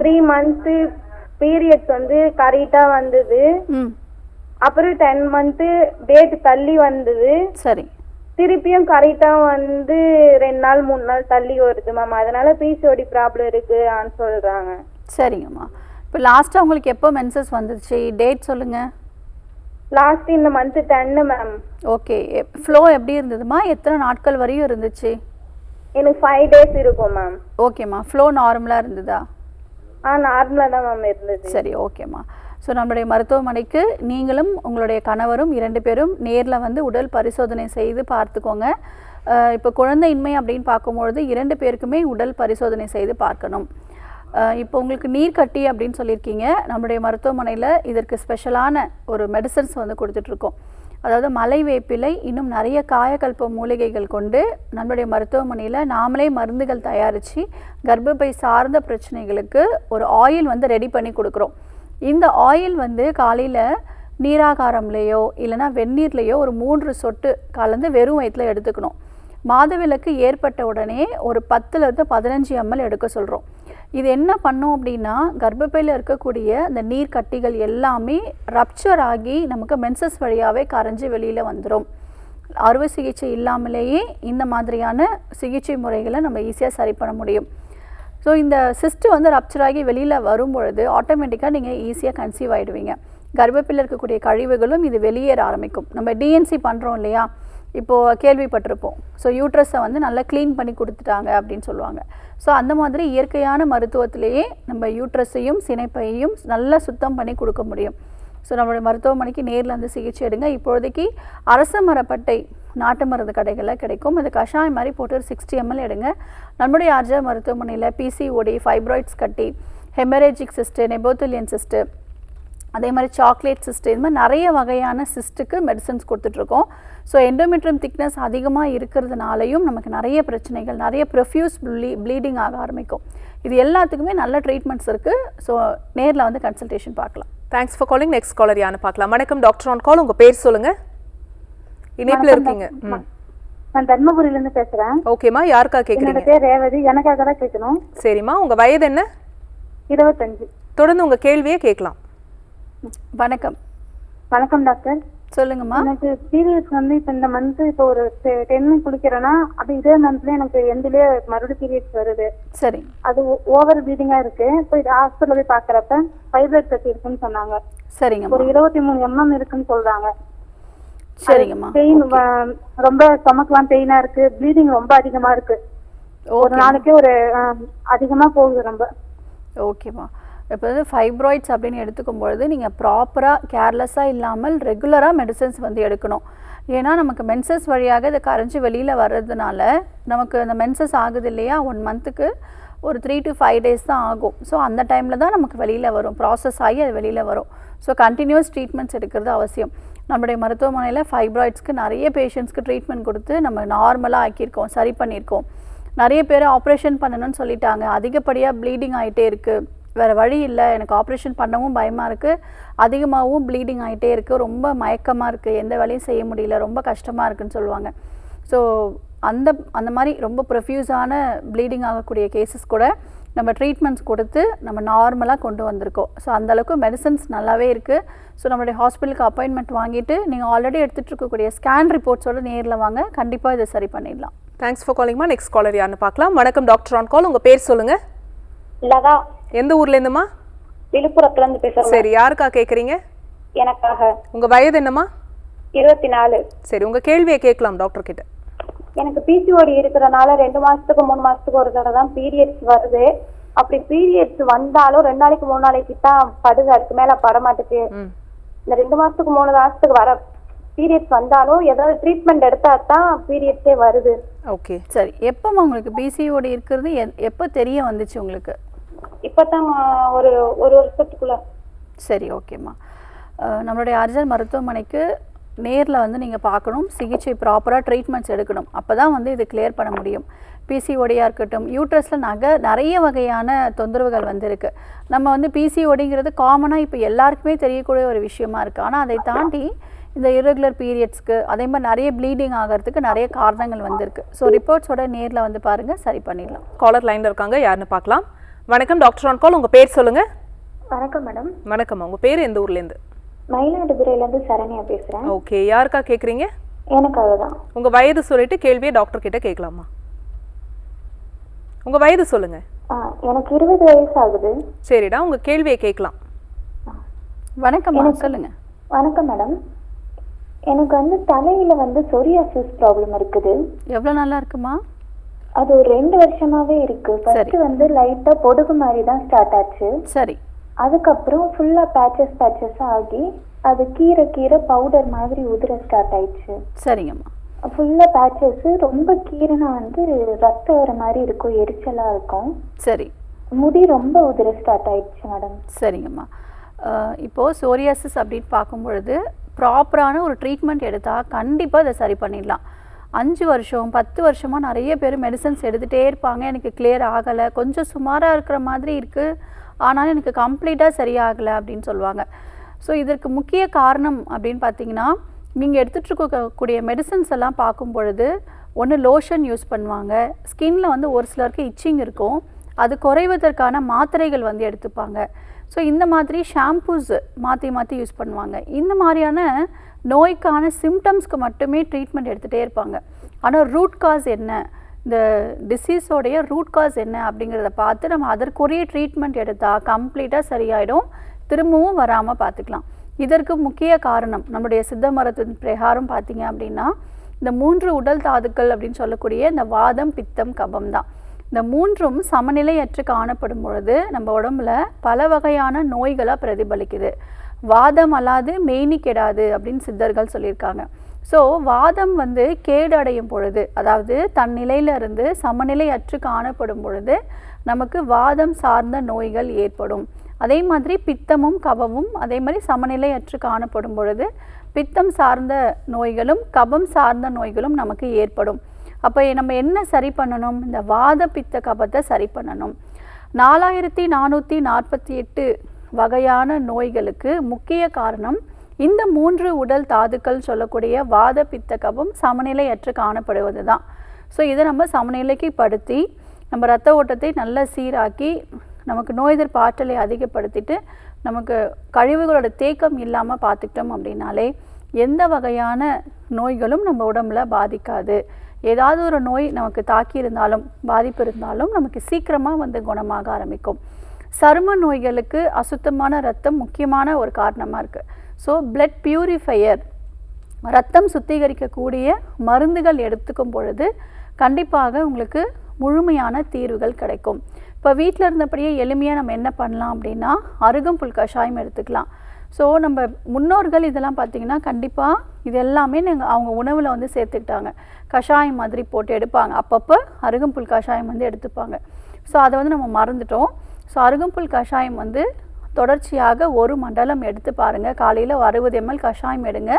3 months பீரியட்ஸ் வந்து கரெக்டாக வந்தது. அப்புறம் 10 months டேட் தள்ளி வந்தது. சரி. திருப்பியும் கரெக்டாக வந்து 2 நாள் 3 நாள் தள்ளி வருது மேம். அதனால பிசிஓடி ப்ராப்ளம் இருக்குன்னு சொல்கிறாங்க. சரிங்கம்மா. இப்போ லாஸ்ட்டாக உங்களுக்கு எப்போ மென்சஸ் வந்துச்சு? டேட் சொல்லுங்கள். லாஸ்ட் இந்த மந்த் 10 மேம். ஓகே. ஃப்ளோ எப்படி இருந்ததுமா? எத்தனை நாட்கள் வரையும் இருந்துச்சு? எனக்கு 5 days இருக்கும் மேம். ஓகேம்மா. ஃப்ளோ நார்மலாக இருந்ததா? நார்மலாக தான் மேம் இருந்தது. சரி, ஓகேம்மா. ஸோ நம்மளுடைய மருத்துவமனைக்கு நீங்களும் உங்களுடைய கணவரும் 2 பேரும் நேரில் வந்து உடல் பரிசோதனை செய்து பார்த்துக்கோங்க. இப்போ குழந்தையின்மை அப்படின்னு பார்க்கும்பொழுது 2 பேருக்குமே உடல் பரிசோதனை செய்து பார்க்கணும். இப்போ உங்களுக்கு நீர்க்கட்டி அப்படின்னு சொல்லியிருக்கீங்க. நம்மளுடைய மருத்துவமனையில் இதற்கு ஸ்பெஷலான ஒரு மெடிசன்ஸ் வந்து கொடுத்துட்ருக்கோம். அதாவது மலை வேப்பிலை, இன்னும் நிறைய காயக்கல்ப மூலிகைகள் கொண்டு நம்மளுடைய மருத்துவமனையில் நாமளே மருந்துகள் தயாரித்து கர்ப்பப்பை சார்ந்த பிரச்சனைகளுக்கு ஒரு ஆயில் வந்து ரெடி பண்ணி கொடுக்குறோம். இந்த ஆயில் வந்து காலையில் நீராகாரம்லேயோ இல்லைனா வெந்நீர்லேயோ ஒரு 3 சொட்டு கலந்து வெறும் வயிற்றில் எடுத்துக்கணும். மாதவிலக்கு ஏற்பட்ட உடனே ஒரு 10 to 15 ml எடுக்க சொல்கிறோம். இது என்ன பண்ணோம் அப்படின்னா கர்ப்பப்பையில் இருக்கக்கூடிய அந்த நீர் கட்டிகள் எல்லாமே ரப்சர் ஆகி நமக்கு மென்சஸ் வழியாகவே கரைஞ்சி வெளியில் வந்துடும். அறுவை சிகிச்சை இல்லாமலேயே இந்த மாதிரியான சிகிச்சை முறைகளை நம்ம ஈஸியாக சரி பண்ண முடியும். ஸோ இந்த சிஸ்ட்டு வந்து ரப்சர் ஆகி வெளியில் வரும்பொழுது ஆட்டோமேட்டிக்காக நீங்கள் ஈஸியாக கன்சீவ் ஆகிடுவீங்க. கர்ப்பப்பையில் இருக்கக்கூடிய கழிவுகளும் இது வெளியேற ஆரம்பிக்கும். நம்ம டிஎன்சி பண்ணுறோம் இல்லையா, இப்போது கேள்விப்பட்டிருப்போம். ஸோ யூட்ரஸை வந்து நல்லா க்ளீன் பண்ணி கொடுத்துட்டாங்க அப்படின்னு சொல்லுவாங்க. ஸோ அந்த மாதிரி இயற்கையான மருத்துவத்திலேயே நம்ம யூட்ரஸையும் சினைப்பையையும் நல்லா சுத்தம் பண்ணி கொடுக்க முடியும். ஸோ நம்மளுடைய மருத்துவமனைக்கு நேரில் வந்து சிகிச்சை எடுங்க. இப்போதைக்கு அரச மரப்பட்டை நாட்டு மருந்து கடைகளில் கிடைக்கும். அது கஷாயம் மாதிரி போட்டு ஒரு 60 ml எடுங்க. நம்முடைய ஆர்ஜிஆர் மருத்துவமனையில் பிசிஓடி, ஃபைப்ராய்ட்ஸ் கட்டி, ஹெமரேஜிக் சிஸ்ட்டு, நெபோத்துலியன் சிஸ்ட்டு, அதே மாதிரி சாக்லேட் சிஸ்ட்டு, இது மாதிரி நிறைய வகையான சிஸ்ட்டுக்கு மெடிசன்ஸ் கொடுத்துட்ருக்கோம். ஸோ எண்டோமெட்ரியம் திக்னஸ் அதிகமாக இருக்கிறதுனாலையும் நமக்கு நிறைய பிரச்சனைகள், நிறைய ப்ரொஃப்யூஸ் ப்ளீடிங் ஆக ஆரம்பிக்கும். இது எல்லாத்துக்குமே நல்ல ட்ரீட்மெண்ட்ஸ் இருக்குது. ஸோ நேரில் வந்து கன்சல்டேஷன் பார்க்கலாம். Thanks for calling. Next caller யாருன்னு பார்க்கலாம். வணக்கம் டாக்டர் ஆன் கால். உங்கள் பேர் சொல்லுங்கள். இணைப்பில் இருக்கீங்க. நான் தர்மபுரியிலேருந்து பேசுகிறேன். ஓகேம்மா, யாருக்கா கேட்குறீங்க? என்னோட பேர் ரேவதி. எனக்காக தான் கேட்கணும். சரிம்மா, உங்கள் வயது என்ன? 25. தொடர்ந்து உங்கள் கேள்வியை கேட்கலாம். வணக்கம். வணக்கம் டாக்டர். சொல்லுங்கம்மா. எனக்கு பீரியட்ஸ் வந்து இப்போ இந்த மந்த் இப்போ ஒரு 10 குளிக்கிறேன்னா அப்போ இதே மந்த்ல எனக்கு எந்திலே மறுபடியும் பீரியட்ஸ் வருது. சரி. அது ஓவர் ப்ளீடிங்கா இருக்கு. போய் ஹாஸ்பிட்டல் போய் பார்க்குறப்ப ஃபைப்ராய்ட் கட்டி இருக்குன்னு சொன்னாங்க. சரிங்கம்மா. ஒரு 23 mm இருக்குன்னு சொல்றாங்க. சரிங்கம்மா. பெயின் ரொம்ப ஸ்டொமக்லாம் பெயினா இருக்கு. ப்ளீடிங் ரொம்ப அதிகமா இருக்கு. ஒரு நாளைக்கு ஒரு அதிகமா போகுது ரொம்ப. ஓகேம்மா. இப்போ வந்து ஃபைப்ராய்ட்ஸ் அப்படின்னு எடுத்துக்கும் பொழுது நீங்கள் ப்ராப்பராக கேர்லெஸ்ஸாக இல்லாமல் ரெகுலராக மெடிசன்ஸ் வந்து எடுக்கணும். ஏன்னா நமக்கு மென்சஸ் வழியாக இதை கரைஞ்சி வெளியில் வர்றதுனால நமக்கு அந்த மென்சஸ் ஆகுது இல்லையா, 1 மந்த்துக்கு ஒரு 3 to 5 days தான் ஆகும். ஸோ அந்த டைமில் தான் நமக்கு வெளியில் வரும், ப்ராசஸ் ஆகி அது வெளியில் வரும். ஸோ கண்டினியூஸ் ட்ரீட்மெண்ட்ஸ் எடுக்கிறது அவசியம். நம்முடைய மருத்துவமனையில் ஃபைப்ராய்ட்ஸ்க்கு நிறைய பேஷண்ட்ஸ்க்கு ட்ரீட்மெண்ட் கொடுத்து நம்ம நார்மலாக ஆக்கியிருக்கோம், சரி பண்ணியிருக்கோம். நிறைய பேர் ஆப்ரேஷன் பண்ணணும்னு சொல்லிட்டாங்க, அதிகப்படியாக ப்ளீடிங் ஆகிட்டே இருக்குது, வேறு வழி இல்லை, எனக்கு ஆப்ரேஷன் பண்ணவும் பயமாக இருக்குது, அதிகமாகவும் ப்ளீடிங் ஆகிட்டே இருக்குது, ரொம்ப மயக்கமாக இருக்குது, எந்த வேலையும் செய்ய முடியல, ரொம்ப கஷ்டமாக இருக்குதுன்னு சொல்லுவாங்க. ஸோ அந்த மாதிரி ரொம்ப ப்ரொஃப்யூஸான ப்ளீடிங் ஆகக்கூடிய கேசஸ் கூட நம்ம ட்ரீட்மெண்ட்ஸ் கொடுத்து நம்ம நார்மலாக கொண்டு வந்திருக்கோம். ஸோ அந்தளவுக்கு மெடிசன்ஸ் நல்லாவே இருக்குது. ஸோ நம்மளுடைய ஹாஸ்பிட்டலுக்கு அப்பாயின்மெண்ட் வாங்கிட்டு நீங்கள் ஆல்ரெடி எடுத்துகிட்டு இருக்கக்கூடிய ஸ்கேன் ரிப்போர்ட்ஸோடு நேரில் வாங்க, கண்டிப்பாக இதை சரி பண்ணிடலாம். தேங்க்ஸ் ஃபார் காலிங்மா. நெக்ஸ்ட் காலர் யாருன்னு பார்க்கலாம். வணக்கம் டாக்டர் ஆன் கால். உங்கள் பேர் சொல்லுங்கள். லதா. எந்த ஊர்லேருந்துமா? விழுப்புரத்துலேருந்து பேசுகிறேன். சரி, யாருக்கா கேட்குறீங்க? எனக்காக. உங்கள் வயது என்னம்மா? 24. சரி, உங்கள் கேள்வியை கேட்கலாம் டாக்டர் கிட்ட. எனக்கு பிசிஓடி இருக்கிறனால 2 மாசத்துக்கு 3 மாசத்துக்கு ஒரு தடவை தான் பீரியட்ஸ் வருது. அப்படி பீரியட்ஸ் வந்தாலும் 2 நாளைக்கு 3 நாளைக்கு தான் படுது, அதுக்கு மேல படமாட்டுக்கு. இந்த 2 மாசத்துக்கு 3 மாசத்துக்கு வர பீரியட்ஸ் வந்தாலும் ஏதாவது ட்ரீட்மெண்ட் எடுத்தா தான் பீரியட்ஸே வருது. ஓகே, சரி. எப்போம்மா உங்களுக்கு பிசிஓடி இருக்கிறது எப்போ தெரிய வந்துச்சு உங்களுக்கு? இப்போதான் ஒரு வருஷத்துக்குள்ள. சரி, ஓகேம்மா. நம்மளுடைய அர்ஜன் மருத்துவமனைக்கு நேரில் வந்து நீங்கள் பார்க்கணும், சிகிச்சை ப்ராப்பராக ட்ரீட்மெண்ட்ஸ் எடுக்கணும். அப்போ தான் வந்து இது கிளியர் பண்ண முடியும். பிசிஓடியாக இருக்கட்டும், யூட்ரஸில் நிறைய வகையான தொந்தரவுகள் வந்திருக்கு. நம்ம வந்து பிசிஓடிங்கிறது காமனாக இப்போ எல்லாருக்குமே தெரியக்கூடிய ஒரு விஷயமா இருக்குது. ஆனால் அதை தாண்டி இந்த இரெகுலர் பீரியட்ஸ்க்கு அதே மாதிரி நிறைய ப்ளீடிங் ஆகிறதுக்கு நிறைய காரணங்கள் வந்திருக்கு. ஸோ ரிப்போர்ட்ஸோட நேரில் வந்து பாருங்கள், சரி பண்ணிடலாம். காலர் லைனில் இருக்காங்க, யாருன்னு பார்க்கலாம். வணக்கம் டாக்டர் ஆன் கால். உங்கள் பேர் சொல்லுங்கள். வணக்கம் மேடம். வணக்கம்மா. உங்கள் பேர் எந்த ஊர்லேருந்து? மயிலாடுதுறையிலேருந்து சரண்யா பேசுகிறேன். ஓகே, யாருக்கா கேட்குறீங்க? எனக்காக தான். உங்கள் வயது சொல்லிட்டு கேள்வியை டாக்டர் கிட்ட கேட்கலாமா? உங்கள் வயது சொல்லுங்கள். எனக்கு 20 வயசு ஆகுது. சரிடா, உங்கள் கேள்வியை கேட்கலாம். வணக்கம், சொல்லுங்கள். வணக்கம் மேடம். எனக்கு வந்து தலையில வந்து சொரியாசிஸ் ப்ராப்ளம் இருக்குது. எவ்வளோ நல்லா இருக்குமா? அது ஒரு 2 வருஷமாவே இருக்கு. ஃபர்ஸ்ட் வந்து லைட்டா பொடுகு மாதிரி தான் ஸ்டார்ட் ஆச்சு. சரி. அதுக்கப்புறம் ஃபுல்லா பேச்சஸ் ஆகி அது கீரை பவுடர் மாதிரி உதிர ஸ்டார்ட் ஆயிடுச்சு. சரிங்கம்மா. ஃபுல்லா பேச்சஸ், ரொம்ப கீரைனா வந்து ரத்தம் வர மாதிரி இருக்கும், எரிச்சலா இருக்கும். சரி. முடி ரொம்ப உதிர ஸ்டார்ட் ஆயிடுச்சு மேடம். சரிங்கம்மா. இப்போது சோரியாசிஸ் அப்படின்னு பார்க்கும் பொழுது ப்ராப்பரான ஒரு ட்ரீட்மெண்ட் எடுத்தால் கண்டிப்பாக அதை சரி பண்ணிடலாம். 5 வருஷம் 10 வருஷமாக நிறைய பேர் மெடிசன்ஸ் எடுத்துகிட்டே இருப்பாங்க, எனக்கு கிளியர் ஆகலை, கொஞ்சம் சுமாராக இருக்கிற மாதிரி இருக்குது, ஆனாலும் எனக்கு கம்ப்ளீட்டாக சரியாகலை அப்படின்னு சொல்லுவாங்க. ஸோ இதற்கு முக்கிய காரணம் அப்படின்னு பார்த்தீங்கன்னா, நீங்கள் எடுத்துகிட்டு இருக்கக்கூடிய மெடிசன்ஸ் எல்லாம் பார்க்கும் பொழுது ஒன்று லோஷன் யூஸ் பண்ணுவாங்க, ஸ்கின்னில் வந்து ஒரு சிலருக்கு இச்சிங் இருக்கும், அது குறைவதற்கான மாத்திரைகள் வந்து எடுத்துப்பாங்க. ஸோ இந்த மாதிரி ஷாம்பூஸ் மாற்றி யூஸ் பண்ணுவாங்க. இந்த மாதிரியான நோய்க்கான சிம்டம்ஸ்க்கு மட்டுமே ட்ரீட்மெண்ட் எடுத்துகிட்டே இருப்பாங்க. ஆனால் ரூட் காஸ் என்ன, இந்த டிசீஸோடைய ரூட் காஸ் என்ன அப்படிங்கிறத பார்த்து நம்ம அதற்குரிய ட்ரீட்மெண்ட் எடுத்தால் கம்ப்ளீட்டாக சரியாயிடும், திரும்பவும் வராமல் பார்த்துக்கலாம். இதற்கு முக்கிய காரணம் நம்முடைய சித்த மருத்துவத்தின் பிரகாரம் பார்த்தீங்க அப்படின்னா இந்த 3 உடல் தாதுக்கள் அப்படின்னு சொல்லக்கூடிய இந்த வாதம், பித்தம், கபம் தான். இந்த 3ம் சமநிலையற்று காணப்படும் பொழுது நம்ம உடம்புல பல வகையான நோய்களாக பிரதிபலிக்குது. வாதம் அல்லாது மேனி கெடாது அப்படின்னு சித்தர்கள் சொல்லியிருக்காங்க. ஸோ வாதம் வந்து கேடு அடையும் பொழுது, அதாவது தன் நிலையிலிருந்து சமநிலையற்று காணப்படும் பொழுது நமக்கு வாதம் சார்ந்த நோய்கள் ஏற்படும். அதே மாதிரி பித்தமும் கபமும் அதே மாதிரி சமநிலையற்று காணப்படும் பொழுது பித்தம் சார்ந்த நோய்களும் கபம் சார்ந்த நோய்களும் நமக்கு ஏற்படும். அப்போ நம்ம என்ன சரி பண்ணணும்? இந்த வாத பித்த கபத்தை சரி பண்ணணும். 4448 வகையான நோய்களுக்கு முக்கிய காரணம் இந்த 3 உடல் தாதுக்கள் சொல்லக்கூடிய வாத பித்த கபம் சமநிலையற்று காணப்படுவது தான். ஸோ இதை நம்ம சமநிலைக்கு படுத்தி நம்ம இரத்த ஓட்டத்தை நல்ல சீராக்கி நமக்கு நோய் எதிர்ப்பு ஆற்றலை அதிகப்படுத்திட்டு நமக்கு கழிவுகளோட தேக்கம் இல்லாமல் பார்த்துக்கிட்டோம் அப்படின்னாலே எந்த வகையான நோய்களும் நம்ம உடம்புல பாதிக்காது. ஏதாவது ஒரு நோய் நமக்கு தாக்கி இருந்தாலும் பாதிப்பு இருந்தாலும் நமக்கு சீக்கிரமாக வந்து குணமாக ஆரம்பிக்கும். சரும நோய்களுக்கு அசுத்தமான ரத்தம் முக்கியமான ஒரு காரணமாக இருக்குது. ஸோ பிளட் பியூரிஃபையர், ரத்தம் சுத்திகரிக்கக்கூடிய மருந்துகள் எடுத்துக்கும் பொழுது கண்டிப்பாக உங்களுக்கு முழுமையான தீர்வுகள் கிடைக்கும். இப்போ வீட்டில் இருந்தபடியே எளிமையாக நம்ம என்ன பண்ணலாம் அப்படின்னா அருகம்புல் கஷாயம் எடுத்துக்கலாம். ஸோ நம்ம முன்னோர்கள் இதெல்லாம் பார்த்திங்கன்னா கண்டிப்பாக இது எல்லாமே அவங்க உணவில் வந்து சேர்த்துக்கிட்டாங்க. கஷாயம் மாதிரி போட்டு எடுப்பாங்க, அப்பப்போ அருகம்புல் கஷாயம் வந்து எடுத்துப்பாங்க. ஸோ அதை வந்து நம்ம மறந்துட்டோம். ஸோ அருகம்புல் கஷாயம் வந்து தொடர்ச்சியாக 1 மண்டலம் எடுத்து பாருங்கள். காலையில் 60 ml கஷாயம் எடுங்க.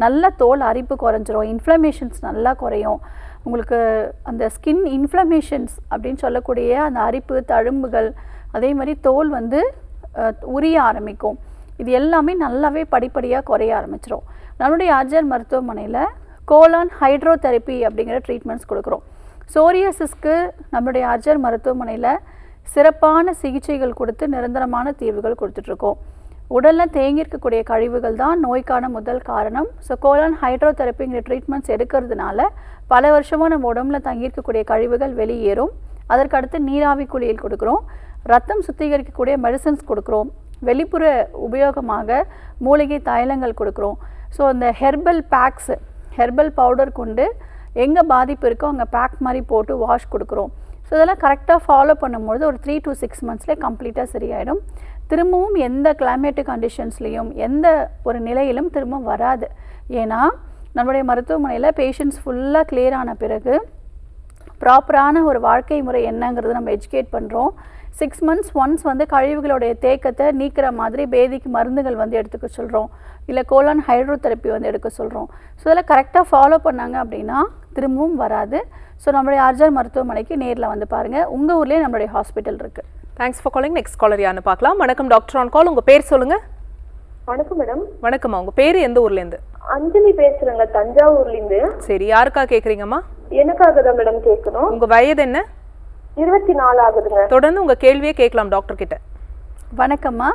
நல்ல தோல் அரிப்பு குறைஞ்சிரும், இன்ஃப்ளமேஷன்ஸ் நல்லா குறையும். உங்களுக்கு அந்த ஸ்கின் இன்ஃப்ளமேஷன்ஸ் அப்படின்னு சொல்லக்கூடிய அந்த அரிப்பு, தழும்புகள், அதே மாதிரி தோல் வந்து உரிய ஆரம்பிக்கும். இது எல்லாமே நல்லாவே படிப்படியாக குறைய ஆரம்பிச்சிடும். நம்மளுடைய ஆர்ஜிஆர் மருத்துவமனையில் கோலான் ஹைட்ரோதெரப்பி அப்படிங்கிற ட்ரீட்மெண்ட்ஸ் கொடுக்குறோம். சோரியாசிஸ்க்கு நம்மளுடைய ஆர்ஜிஆர் மருத்துவமனையில் சிறப்பான சிகிச்சைகள் கொடுத்து நிரந்தரமான தீர்வுகள் கொடுத்துட்ருக்கோம். உடலில் தேங்கியிருக்கக்கூடிய கழிவுகள் தான் நோய்க்கான முதல் காரணம். ஸோ கோலான் ஹைட்ரோதெரப்பிங்கிற ட்ரீட்மெண்ட்ஸ் எடுக்கிறதுனால பல வருஷமாக நம்ம உடம்புல தங்கியிருக்கக்கூடிய கழிவுகள் வெளியேறும். அதற்கடுத்து நீராவி குளியல் கொடுக்குறோம், ரத்தம் சுத்திகரிக்கக்கூடிய மெடிசன்ஸ் கொடுக்குறோம், வெளிப்புற உபயோகமாக மூலிகை தைலங்கள் கொடுக்குறோம். ஸோ இந்த ஹெர்பல் பேக்ஸ், ஹெர்பல் பவுடர் கொண்டு எங்கே பாதிப்பு இருக்கோ அங்கே பேக் மாதிரி போட்டு வாஷ் கொடுக்குறோம். ஸோ இதெல்லாம் கரெக்டாக ஃபாலோ பண்ணும்போது ஒரு 3 to 6 monthsலேயே கம்ப்ளீட்டாக சரியாயிடும். திரும்பவும் எந்த கிளைமேட்டிக் கண்டிஷன்ஸ்லேயும் எந்த ஒரு நிலையிலும் திரும்ப வராது. ஏன்னா நம்மளுடைய மருத்துவமனையில் பேஷண்ட்ஸ் ஃபுல்லாக கிளியர் ஆன பிறகு ப்ராப்பரான ஒரு வாழ்க்கை முறை என்னங்கிறது நம்ம எஜுகேட் பண்ணுறோம். 6 months ஒன்ஸ் வந்து கழிவுகளுடைய தேக்கத்தை நீக்கிற மாதிரி பேதிக்கு மருந்துகள் வந்து எடுத்துக்க சொல்கிறோம், இல்லை கோலான் ஹைட்ரோதெரப்பி வந்து எடுக்க சொல்கிறோம். ஸோ இதெல்லாம் கரெக்டாக ஃபாலோ பண்ணாங்க அப்படின்னா திரும்பவும் வராது. ஸோ நம்மளுடைய ஆர்ஜிஆர் மருத்துவமனைக்கு நேரில் வந்து பாருங்கள். உங்கள் ஊர்லேயே நம்மளுடைய ஹாஸ்பிட்டல் இருக்குது. Thanks for calling. Next caller யாருன்னு பார்க்கலாம். வணக்கம் டாக்டர் ஆன் கால். உங்கள் பேர் சொல்லுங்கள். வணக்கம் மேடம். வணக்கம்மா, உங்கள் பேர் எந்த ஊர்லேருந்து? அஞ்சலி பேசுறேங்க, தஞ்சாவூர்லேருந்து. சரி, யாருக்காக கேட்குறீங்கம்மா? எனக்காக தான் மேடம் கேட்கணும். உங்கள் வயது என்ன? 24 ஆகுதுங்க. தொடர்ந்து உங்கள் கேள்வியே கேட்கலாம் டாக்டர் கிட்ட. வணக்கம்மா.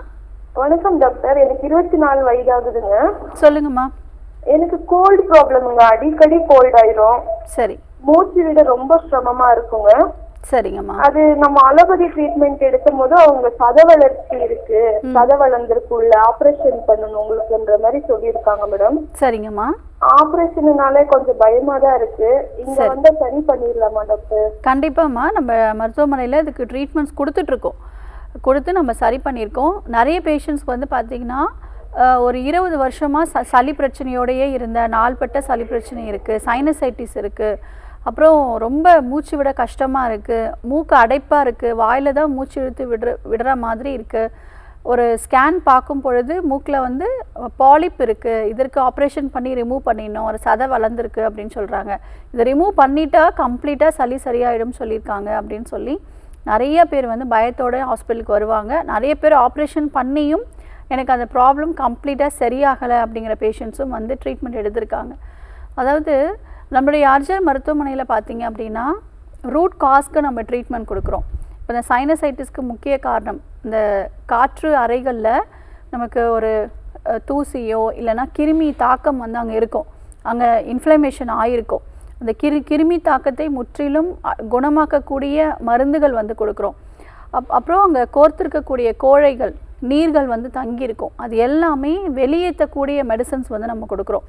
வணக்கம் டாக்டர், எனக்கு 24 வயது ஆகுதுங்க. சொல்லுங்கம்மா. எனக்கு கோல்டு ப்ராப்ளம்ங்க, அடிக்கடி கோல்ட் ஆயிரும். சரி. மூச்சு விட ரொம்ப சிரமமா இருக்குங்க. சரிங்கம்மா. அது நம்ம அலோபதி ட்ரீட்மெண்ட் எடுக்கும் போது அவங்க சத வளர்ச்சி இருக்கு, சத வளர்ந்துருக்குள்ள ஆபரேஷன் பண்ணணும் உங்களுக்குன்ற மாதிரி சொல்லியிருக்காங்க மேடம். சரிங்கம்மா. ஆபரேஷனாலே கொஞ்சம் பயமா தான் இருக்கு. இங்க வந்து சரி பண்ணிடலாமா டாக்டர்? கண்டிப்பாம்மா, நம்ம மருத்துவமனையில் இதுக்கு ட்ரீட்மெண்ட்ஸ் கொடுத்துட்ருக்கோம், கொடுத்து நம்ம சரி பண்ணியிருக்கோம். நிறைய பேஷண்ட்ஸ்க்கு வந்து பார்த்திங்கன்னா ஒரு 20 வருஷமாக சளி பிரச்சனையோடையே இருந்த நாள்பட்ட சளி பிரச்சனை இருக்குது, சைனசைட்டிஸ் இருக்குது, அப்புறம் ரொம்ப மூச்சு விட கஷ்டமாக இருக்குது, மூக்கு அடைப்பாக இருக்குது, வாயில் தான் மூச்சு இழுத்து விடுற மாதிரி இருக்குது. ஒரு ஸ்கேன் பார்க்கும் பொழுது மூக்கில் வந்து பாலிப் இருக்குது, இதற்கு ஆப்ரேஷன் பண்ணி ரிமூவ் பண்ணிடணும், ஒரு சதை வளர்ந்துருக்கு அப்படின்னு சொல்கிறாங்க. இதை ரிமூவ் பண்ணிட்டா கம்ப்ளீட்டாக சளி சரியாயிடும் சொல்லியிருக்காங்க அப்படின்னு சொல்லி நிறைய பேர் வந்து பயத்தோடு ஹாஸ்பிட்டலுக்கு வருவாங்க. நிறைய பேர் ஆப்ரேஷன் பண்ணியும் எனக்கு அந்த ப்ராப்ளம் கம்ப்ளீட்டாக சரியாகலை அப்படிங்கிற பேஷண்ட்ஸும் வந்து ட்ரீட்மெண்ட் எடுத்திருக்காங்க. அதாவது நம்மளுடைய ஆர்ஜிஆர் மருத்துவமனையில் பார்த்திங்க அப்படின்னா ரூட் காஸ்க்கு நம்ம ட்ரீட்மெண்ட் கொடுக்குறோம். இப்போ இந்த சைனசைட்டிஸ்க்கு முக்கிய காரணம் இந்த காற்று அறைகளில் நமக்கு ஒரு தூசியோ இல்லைனா கிருமி தாக்கம் வந்து அங்கே இருக்கும், அங்கே இன்ஃப்ளமேஷன் ஆகிருக்கும். அந்த கிருமி தாக்கத்தை முற்றிலும் குணமாக்கக்கூடிய மருந்துகள் வந்து கொடுக்குறோம். அப்புறம் அங்கே கோர்த்திருக்கக்கூடிய கோழைகள், நீர்கள் வந்து தங்கியிருக்கும், அது எல்லாமே வெளியேற்றக்கூடிய மெடிசன்ஸ் வந்து நம்ம கொடுக்குறோம்.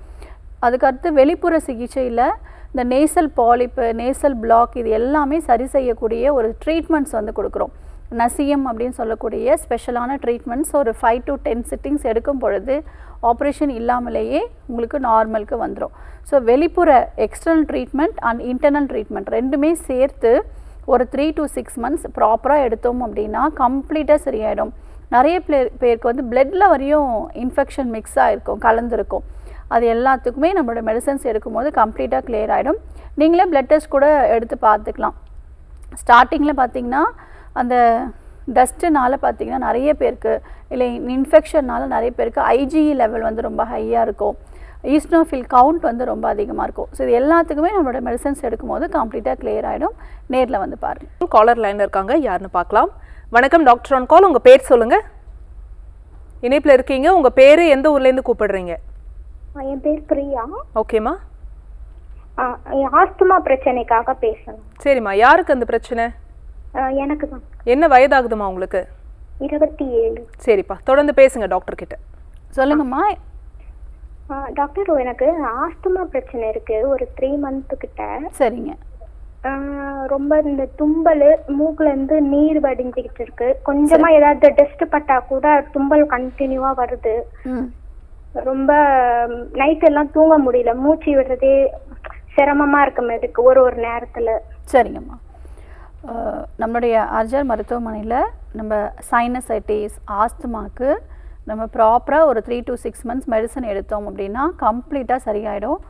அதுக்கடுத்து வெளிப்புற சிகிச்சையில் இந்த நேசல் பாலிப்பு, நேசல் பிளாக், இது எல்லாமே சரி செய்யக்கூடிய ஒரு ட்ரீட்மெண்ட்ஸ் வந்து கொடுக்குறோம். நசியம் அப்படின்னு சொல்லக்கூடிய ஸ்பெஷலான ட்ரீட்மெண்ட்ஸ் ஒரு 5 to 10 sittings எடுக்கும் பொழுது ஆப்ரேஷன் இல்லாமலேயே உங்களுக்கு நார்மலுக்கு வந்துடும். ஸோ வெளிப்புற external treatment and internal treatment ரெண்டுமே சேர்த்து ஒரு 3 to 6 months ப்ராப்பராக எடுத்தோம் அப்படின்னா கம்ப்ளீட்டாக சரியாயிடும். நிறைய பேருக்கு வந்து பிளட்டில் வரையும் இன்ஃபெக்ஷன் மிக்ஸ் ஆகிருக்கும், கலந்துருக்கும். அது எல்லாத்துக்குமே நம்மளோட மெடிசன்ஸ் எடுக்கும்போது கம்ப்ளீட்டாக கிளியர் ஆகிடும். நீங்களே பிளட் டெஸ்ட் கூட எடுத்து பார்த்துக்கலாம். ஸ்டார்டிங்கில் பார்த்திங்கன்னா அந்த டஸ்ட்டுனால பார்த்திங்கன்னா நிறைய பேருக்கு, இல்லை இன்ஃபெக்ஷன்னால நிறைய பேருக்கு ஐஜிஇ லெவல் வந்து ரொம்ப ஹையாக இருக்கும், ஈஸ்னோஃபில் கவுண்ட் வந்து ரொம்ப அதிகமாக இருக்கும். ஸோ இது எல்லாத்துக்குமே நம்மளோட மெடிசன்ஸ் எடுக்கும்போது கம்ப்ளீட்டாக கிளியர் ஆகிடும். நேரில் வந்து பாருங்கள். காலர் லைனில் இருக்காங்க, யாருன்னு பார்க்கலாம். வணக்கம் டாக்டர் ஆன் கால். உங்கள் பேர் சொல்லுங்கள். இணைப்பில் இருக்கீங்க. உங்கள் பேர் எந்த ஊர்லேருந்து கூப்பிடுறீங்க? என் பேர் பிரியா. ஓகேம்மா. ஆஸ்துமா பிரச்சனைக்காக பேசணும். சரிம்மா, யாருக்கு அந்த பிரச்சனை? எனக்கு தான். என்ன வயதாகுதுமா உங்களுக்கு? 27. சரிப்பா, தொடர்ந்து பேசுங்க டாக்டர் கிட்ட. சொல்லுங்கம்மா. டாக்டர், எனக்கு ஆஸ்துமா பிரச்சனை இருக்கு ஒரு 3 months கிட்ட. சரிங்க. ரொம்ப இந்த தும்பல், மூக்குல இருந்து நீர் வடிஞ்சிக்கிட்டு இருக்கு. கொஞ்சமா ஏதாவது டெஸ்ட் பட்டா கூட தும்பல் கண்டினியூவா வருது. ரொம்ப நைட் எல்லாம் தூங்க முடியல, மூச்சு விடுறதே சிரமமா இருக்கு ஒரு நேரத்துல. சரிங்கம்மா. நம்மளுடைய அர்ஜர் மருத்துவமனையில் நம்ம சைனசைட்டிஸ் ஆஸ்துமாக்கு நம்ம ப்ராப்பராக ஒரு 3 to 6 months மெடிசன் எடுத்தோம் அப்படின்னா கம்ப்ளீட்டாக சரியாயிடும்.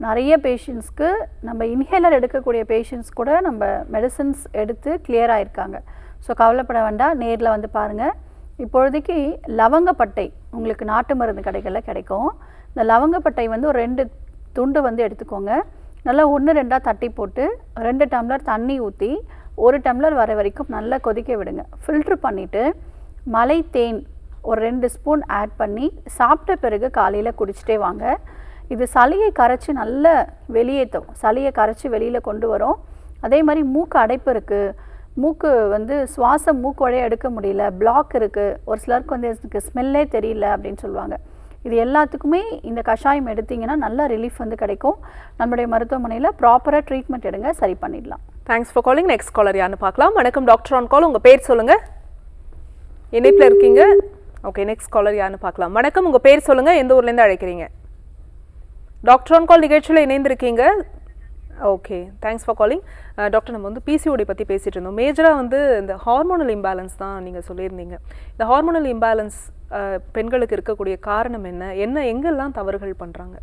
நிறைய பேஷண்ட்ஸ்க்கு நம்ம இன்ஹேலர் எடுக்கக்கூடிய பேஷண்ட்ஸ் கூட நம்ம மெடிசன்ஸ் எடுத்து கிளியர் ஆகிருக்காங்க. ஸோ கவலைப்பட வேண்டாம், நேரில் வந்து பாருங்கள். இப்பொழுதைக்கு லவங்கப்பட்டை உங்களுக்கு நாட்டு மருந்து கடைகளில் கிடைக்கும். இந்த லவங்கப்பட்டை வந்து ஒரு 2 துண்டு வந்து எடுத்துக்கோங்க. நல்லா 1-2 தட்டி போட்டு 2 டம்ளர் தண்ணி ஊற்றி 1 டம்ளர் வர வரைக்கும் நல்லா கொதிக்க விடுங்க. ஃபில்ட்ரு பண்ணிவிட்டு மலை தேன் ஒரு 2 ஸ்பூன் ஆட் பண்ணி சாப்பிட்ட பிறகு காலையில் குடிச்சிட்டே வாங்க. இது சளியை கரைச்சி நல்லா வெளியேற்றும், சளியை கரைச்சி வெளியில் கொண்டு வரும். அதே மாதிரி மூக்கு அடைப்பு இருக்குது, மூக்கு வந்து சுவாசம் மூக்கு வழியாக எடுக்க முடியல, பிளாக் இருக்குது, ஒரு சிலருக்கு வந்து இதுக்கு ஸ்மெல்லே தெரியல அப்படின்னு சொல்லுவாங்க. இது எல்லாத்துக்குமே இந்த கஷாயம் எடுத்திங்கன்னா நல்ல ரிலீஃப் வந்து கிடைக்கும். நம்மளுடைய மருத்துவமனையில் ப்ராப்பராக ட்ரீட்மெண்ட் எடுங்க, சரி பண்ணிடலாம். Thanks for calling. Next caller யாருன்னு பார்க்கலாம். வணக்கம் டாக்டர் ஆன் கால், உங்கள் பேர் சொல்லுங்கள். இணைப்பில் இருக்கீங்க. ஓகே, நெக்ஸ்ட் காலர் யாருன்னு பார்க்கலாம். வணக்கம், உங்கள் பேர் சொல்லுங்கள், எந்த ஊர்லேருந்து அழைக்கிறீங்க? டாக்டர் ஆன் கால் நிகழ்ச்சியில் இணைந்திருக்கீங்க. Okay, thanks for calling. Doctor, நம்ம வந்து பிசிஓடி பற்றி பேசிகிட்டு இருந்தோம். மேஜராக வந்து இந்த ஹார்மோனல் இம்பேலன்ஸ் தான் நீங்கள் சொல்லியிருந்தீங்க. இந்த ஹார்மோனல் இம்பேலன்ஸ் பெண்களுக்கு இருக்கக்கூடிய காரணம் என்ன எங்கெல்லாம் தவறுகள் பண்ணுறாங்க?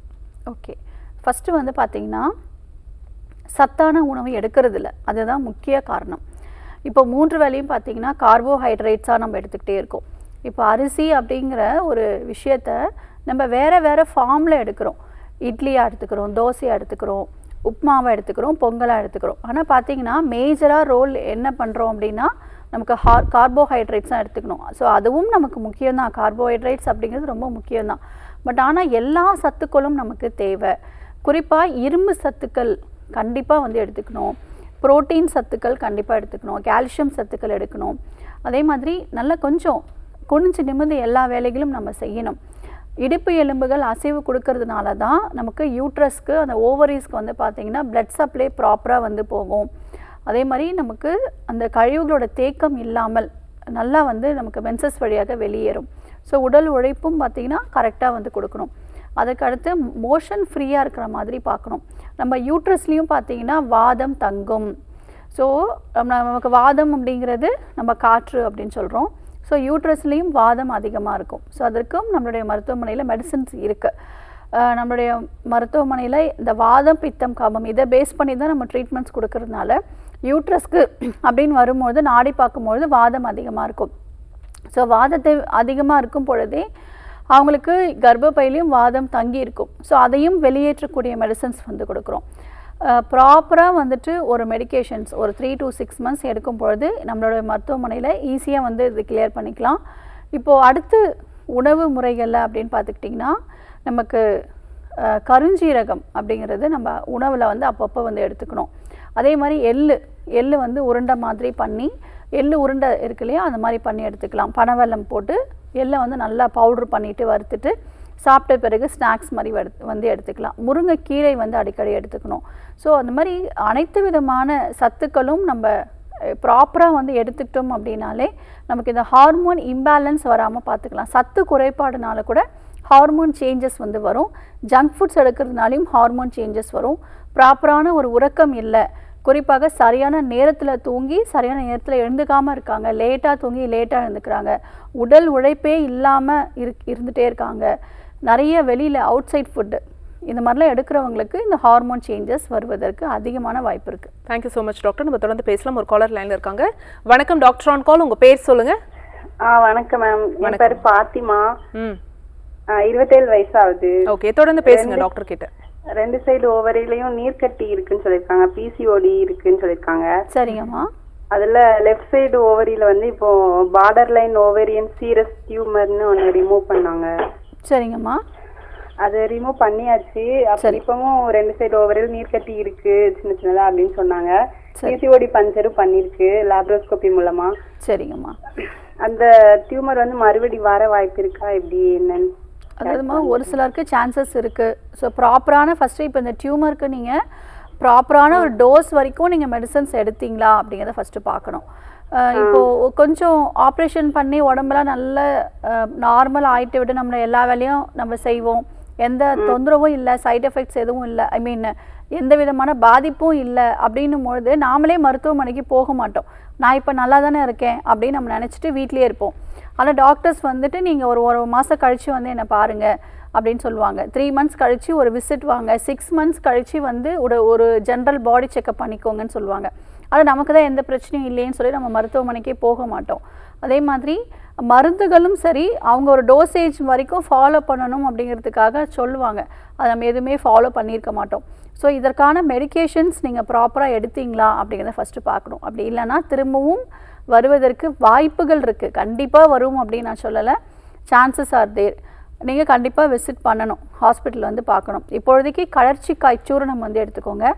ஓகே, ஃபஸ்ட்டு வந்து பார்த்திங்கன்னா சத்தான உணவு எடுக்கிறதில்ல, அதுதான் முக்கிய காரணம். இப்போ 3 வேளையும் பார்த்திங்கன்னா கார்போஹைட்ரேட்ஸாக நம்ம எடுத்துக்கிட்டே இருக்கோம். இப்போ அரிசி அப்படிங்கிற ஒரு விஷயத்த நம்ம வேறு ஃபார்மில் எடுக்கிறோம். இட்லியாக எடுத்துக்கிறோம், தோசையாக எடுத்துக்கிறோம், உப்புமாவை எடுத்துக்கிறோம், பொங்கலாக எடுத்துக்கிறோம். ஆனால் பார்த்திங்கன்னா மேஜராக ரோல் என்ன பண்ணுறோம் அப்படின்னா நமக்கு கார்போஹைட்ரேட்ஸ் தான் எடுத்துக்கணும். ஸோ அதுவும் நமக்கு முக்கியம்தான், கார்போஹைட்ரேட்ஸ் அப்படிங்கிறது ரொம்ப முக்கியம்தான். பட் ஆனால் எல்லா சத்துக்களும் நமக்கு தேவை. குறிப்பாக இரும்பு சத்துக்கள் கண்டிப்பாக வந்து எடுத்துக்கணும், புரோட்டீன் சத்துக்கள் கண்டிப்பாக எடுத்துக்கணும், கால்சியம் சத்துக்கள் எடுக்கணும். அதே மாதிரி நல்லா கொஞ்சம் குனிஞ்சு நிமிர்ந்து எல்லா வேலைகளும் நம்ம செய்யணும். இடுப்பு எலும்புகள் அசைவு கொடுக்கறதுனால தான் நமக்கு யூட்ரஸ்க்கு அந்த ஓவரீஸ்க்கு வந்து பார்த்திங்கன்னா பிளட் சப்ளை ப்ராப்பராக வந்து போகும். அதே மாதிரி நமக்கு அந்த கழிவுகளோட தேக்கம் இல்லாமல் நல்லா வந்து நமக்கு மென்சஸ் வழியாக வெளியேறும். ஸோ உடல் உழைப்பும் பார்த்திங்கன்னா கரெக்டாக வந்து கொடுக்கணும். அதுக்கடுத்து மோஷன் ஃப்ரீயாக இருக்கிற மாதிரி பார்க்கணும். நம்ம யூட்ரஸ்லேயும் பார்த்திங்கன்னா வாதம் தங்கும். ஸோ நமக்கு வாதம் அப்படிங்கிறது நம்ம காற்று அப்படின்னு சொல்கிறோம். ஸோ யூட்ரஸ்லேயும் வாதம் அதிகமாக இருக்கும். ஸோ அதற்கும் நம்மளுடைய மருத்துவமனையில் மெடிசின்ஸ் இருக்குது. நம்மளுடைய மருத்துவமனையில் இந்த வாதம் பித்தம் கபம் இதை பேஸ் பண்ணி தான் நம்ம ட்ரீட்மெண்ட்ஸ் கொடுக்கறதுனால யூட்ரஸ்க்கு அப்படின்னு வரும்போது நாடி பார்க்கும்பொழுது வாதம் அதிகமாக இருக்கும். ஸோ வாதத்தை அதிகமாக இருக்கும் பொழுதே அவங்களுக்கு கர்ப்பப்பையிலையும் வாதம் தங்கி இருக்கும். ஸோ அதையும் வெளியேற்றக்கூடிய மெடிசன்ஸ் வந்து கொடுக்குறோம். ப்ராப்பராக வந்துட்டு ஒரு மெடிகேஷன்ஸ் ஒரு 3 to 6 months எடுக்கும் பொழுது நம்மளோட மருத்துவமனையில் ஈஸியாக வந்து இது கிளியர் பண்ணிக்கலாம். இப்போது அடுத்து உணவு முறைகளில் அப்படின்னு பார்த்துக்கிட்டிங்கன்னா நமக்கு கருஞ்சீரகம் அப்படிங்கிறது நம்ம உணவில் வந்து அப்பப்போ வந்து எடுத்துக்கணும். அதே மாதிரி எள்ளு வந்து உருண்டை மாதிரி பண்ணி, எள்ளு உருண்டை இருக்கு இல்லையா, அந்த மாதிரி பண்ணி எடுத்துக்கலாம். பனவெல்லம் போட்டு எள்ளை வந்து நல்லா பவுட்ரு பண்ணிவிட்டு வறுத்துட்டு சாப்பிட்ட பிறகு ஸ்நாக்ஸ் மாதிரி வந்து எடுத்துக்கலாம். முருங்கைக்கீரை வந்து அடிக்கடி எடுத்துக்கணும். ஸோ அந்த மாதிரி அனைத்து விதமான சத்துக்களும் நம்ம ப்ராப்பராக வந்து எடுத்துக்கிட்டோம் அப்படின்னாலே நமக்கு இந்த ஹார்மோன் இம்பேலன்ஸ் வராமல் பார்த்துக்கலாம். சத்து குறைபாடுனால கூட ஹார்மோன் சேஞ்சஸ் வந்து வரும். ஜங்க் ஃபுட்ஸ் எடுக்கிறதுனாலையும் ஹார்மோன் சேஞ்சஸ் வரும். ப்ராப்பரான ஒரு உறக்கம் இல்லை, குறிப்பாக சரியான நேரத்தில் தூங்கி சரியான நேரத்தில் எழுந்துக்காமல் இருக்காங்க, லேட்டாக தூங்கி லேட்டாக எழுந்துக்கிறாங்க, உடல் உழைப்பே இல்லாமல் இருந்துகிட்டே இருக்காங்க, நிறைய வெளியில் அவுட் சைட் ஃபுட்டு இந்த மாதிரிலாம் எடுக்கிறவங்களுக்கு இந்த ஹார்மோன் சேஞ்சஸ் வருவதற்கு அதிகமான வாய்ப்பு இருக்குது. Thank you so much doctor. நம்ம தொடர்ந்து பேசலாம். ஒரு காலர் லைனில் இருக்காங்க. வணக்கம் டாக்டர் ஆன் கால், உங்கள் பேர் சொல்லுங்கள். வணக்கம் மேம், என் பேர் பாத்திமா. 27 வயசாகுது. ஓகே, தொடர்ந்து பேசுங்க டாக்டர் கிட்ட. 2 சைடு ஓவரிலையும் நீர்க்கட்டி இருக்குன்னு சொல்லியிருக்காங்க, பிசிஓடி இருக்குன்னு சொல்லியிருக்காங்க. சரிங்கம்மா. அதில் லெஃப்ட் சைடு ஓவரியில் வந்து இப்போ பார்டர் லைன் ஓவேரியன் சீரஸ் டியூமர்னு ஒன்று ரிமூவ் பண்ணாங்க. சரிங்கம்மா. அது ரிமூவ் பண்ணியாச்சு. அப்படி இப்பவும் 2 சைடு ஓவரில் நீர்க்கட்டி இருக்கு சின்ன சின்னதா அப்படின்னு சொன்னாங்க. பிசிஓடி பஞ்சரும் பண்ணிருக்கு லேப்ரோஸ்கோபி மூலமா. சரிங்கம்மா. அந்த டியூமர் வந்து மறுபடி வர வாய்ப்பு இருக்கா, எப்படி என்னன்னு? அதாவதுமா ஒரு சிலருக்கு சான்சஸ் இருக்குது. ஸோ ப்ராப்பரான ஃபஸ்ட்டு இப்போ இந்த டியூமருக்கு நீங்கள் ப்ராப்பரான ஒரு டோஸ் வரைக்கும் நீங்கள் மெடிசன்ஸ் எடுத்தீங்களா அப்படிங்கிறத ஃபஸ்ட்டு பார்க்கணும். இப்போது கொஞ்சம் ஆப்ரேஷன் பண்ணி உடம்பெல்லாம் நல்ல நார்மல் ஆகிட்டு விட்டு நம்ம எல்லா வேலையும் நம்ம செய்வோம், எந்த தொந்தரவும் இல்லை, சைடு எஃபெக்ட்ஸ் எதுவும் இல்லை, ஐ மீன் எந்த விதமான பாதிப்பும் இல்லை அப்படின்னும் பொழுது நாமளே மருத்துவமனைக்கு போக மாட்டோம். நான் இப்போ நல்லா தானே இருக்கேன் அப்படின்னு நம்ம நினச்சிட்டு வீட்லேயே இருப்போம். ஆனால் டாக்டர்ஸ் வந்துட்டு நீங்கள் ஒரு மாதம் கழித்து வந்து என்னை பாருங்கள் அப்படின்னு சொல்லுவாங்க. 3 months கழித்து ஒரு விசிட் வாங்க, 6 months கழித்து வந்து ஒரு ஜென்ரல் பாடி செக்கப் பண்ணிக்கோங்கன்னு சொல்லுவாங்க. அது நமக்கு தான் எந்த பிரச்சனையும் இல்லைன்னு சொல்லி நம்ம மருத்துவமனைக்கே போக மாட்டோம். அதே மாதிரி மருந்துகளும் சரி, அவங்க ஒரு டோசேஜ் வரைக்கும் ஃபாலோ பண்ணணும் அப்படிங்கிறதுக்காக சொல்லுவாங்க. அதை நம்ம எதுவுமே ஃபாலோ பண்ணியிருக்க மாட்டோம். ஸோ இதற்கான மெடிகேஷன்ஸ் நீங்கள் ப்ராப்பராக எடுத்தீங்களா அப்படிங்கிறத ஃபஸ்ட்டு பார்க்கணும். அப்படி இல்லைன்னா திரும்பவும் வருவதற்கு வாய்ப்புகள் இருக்குது. கண்டிப்பாக வரும் அப்படின்னு நான் சொல்லலை, சான்சஸ் ஆர் தேர். நீங்கள் கண்டிப்பாக விசிட் பண்ணணும், ஹாஸ்பிட்டல் வந்து பார்க்கணும். இப்பொழுதைக்கு கழற்சிக்காய் சூரணம் வந்து எடுத்துக்கோங்க.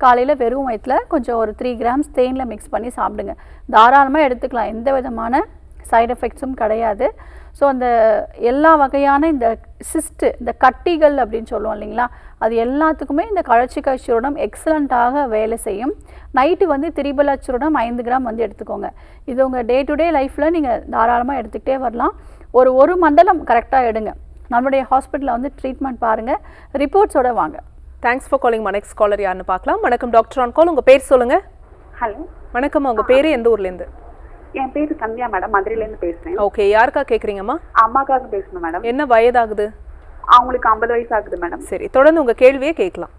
காலையில் வெறும் வயிற்றில் கொஞ்சம் ஒரு 3 grams தேனில் மிக்ஸ் பண்ணி சாப்பிடுங்க. தாராளமாக எடுத்துக்கலாம், எந்த விதமான சைடு எஃபெக்ட்ஸும் கிடையாது. ஸோ அந்த எல்லா வகையான இந்த சிஸ்ட்டு, இந்த கட்டிகள் அப்படின்னு சொல்லுவோம் இல்லைங்களா, அது எல்லாத்துக்குமே இந்த கழற்சிக்காய் சூரணம் எக்ஸலண்ட்டாக வேலை செய்யும். நைட்டு வந்து திரிபலா சூரணம் 5 gram வந்து எடுத்துக்கோங்க. இது உங்கள் டே டு டே லைஃப்பில் நீங்கள் தாராளமாக எடுத்துக்கிட்டே வரலாம். ஒரு மண்டலம் கரெக்டாக எடுங்க. நம்மளுடைய ஹாஸ்பிட்டலில் வந்து ட்ரீட்மெண்ட் பாருங்கள், ரிப்போர்ட்ஸோடு வாங்க. Thanks for calling. Next caller யாருன்னு பார்க்கலாம். வணக்கம் டாக்டர் ஆன் கால். உங்கள் பேர் சொல்லுங்கள். ஹலோ வணக்கம், உங்கள் பேர் எந்த ஊர்லேருந்து? என் பேர் சந்தியா மேடம், மதுரையிலேருந்து பேசுகிறேன். ஓகே, யாருக்கா கேட்குறீங்கம்மா? அம்மாக்காக பேசணும் மேடம். என்ன வயதாகுது? அவங்களுக்கு 50 வயசு ஆகுது மேடம். சரி, தொடர்ந்து உங்கள் கேள்வியே கேட்கலாம்.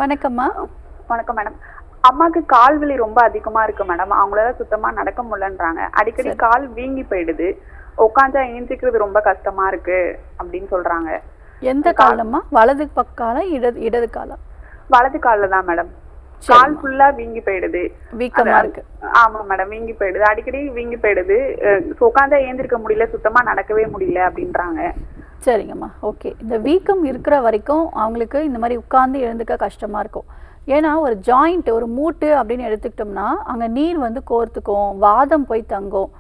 வணக்கம்மா. வணக்கம் மேடம். அம்மாவுக்கு கால் வலி ரொம்ப அதிகமாக இருக்குது மேடம். அவங்களால சுத்தமாக நடக்க முடியலன்றாங்க. அடிக்கடி கால் வீங்கி போயிடுது. உட்காந்தா ஏஞ்சிக்கிறது ரொம்ப கஷ்டமாக இருக்குது அப்படின்னு சொல்கிறாங்க. எந்த காலம்மா? வலது பக்கால இடது காலம்? வலது காலில் தான் மேடம். கால் ஃபுல்லா வீங்கி போயிடுது, வீக்கமா இருக்கு. ஆமா மேடம், வீங்கி போயிடுது, அடிக்கடி வீங்கி போயிடுது. உட்காந்தா ஏந்திருக்க முடியல, சுத்தமா நடக்கவே முடியல அப்படின்றாங்க. சரிங்கம்மா, ஓகே. இந்த வீக்கம் இருக்கிற வரைக்கும் அவங்களுக்கு இந்த மாதிரி உட்கார்ந்து எழுந்துக்க கஷ்டமா இருக்கும். ஏன்னா ஒரு ஜாயிண்ட், ஒரு மூட்டு அப்படின்னு எடுத்துக்கிட்டோம்னா அங்கே நீர் வந்து கோர்த்துக்கும், வாதம் போய் தங்கும்.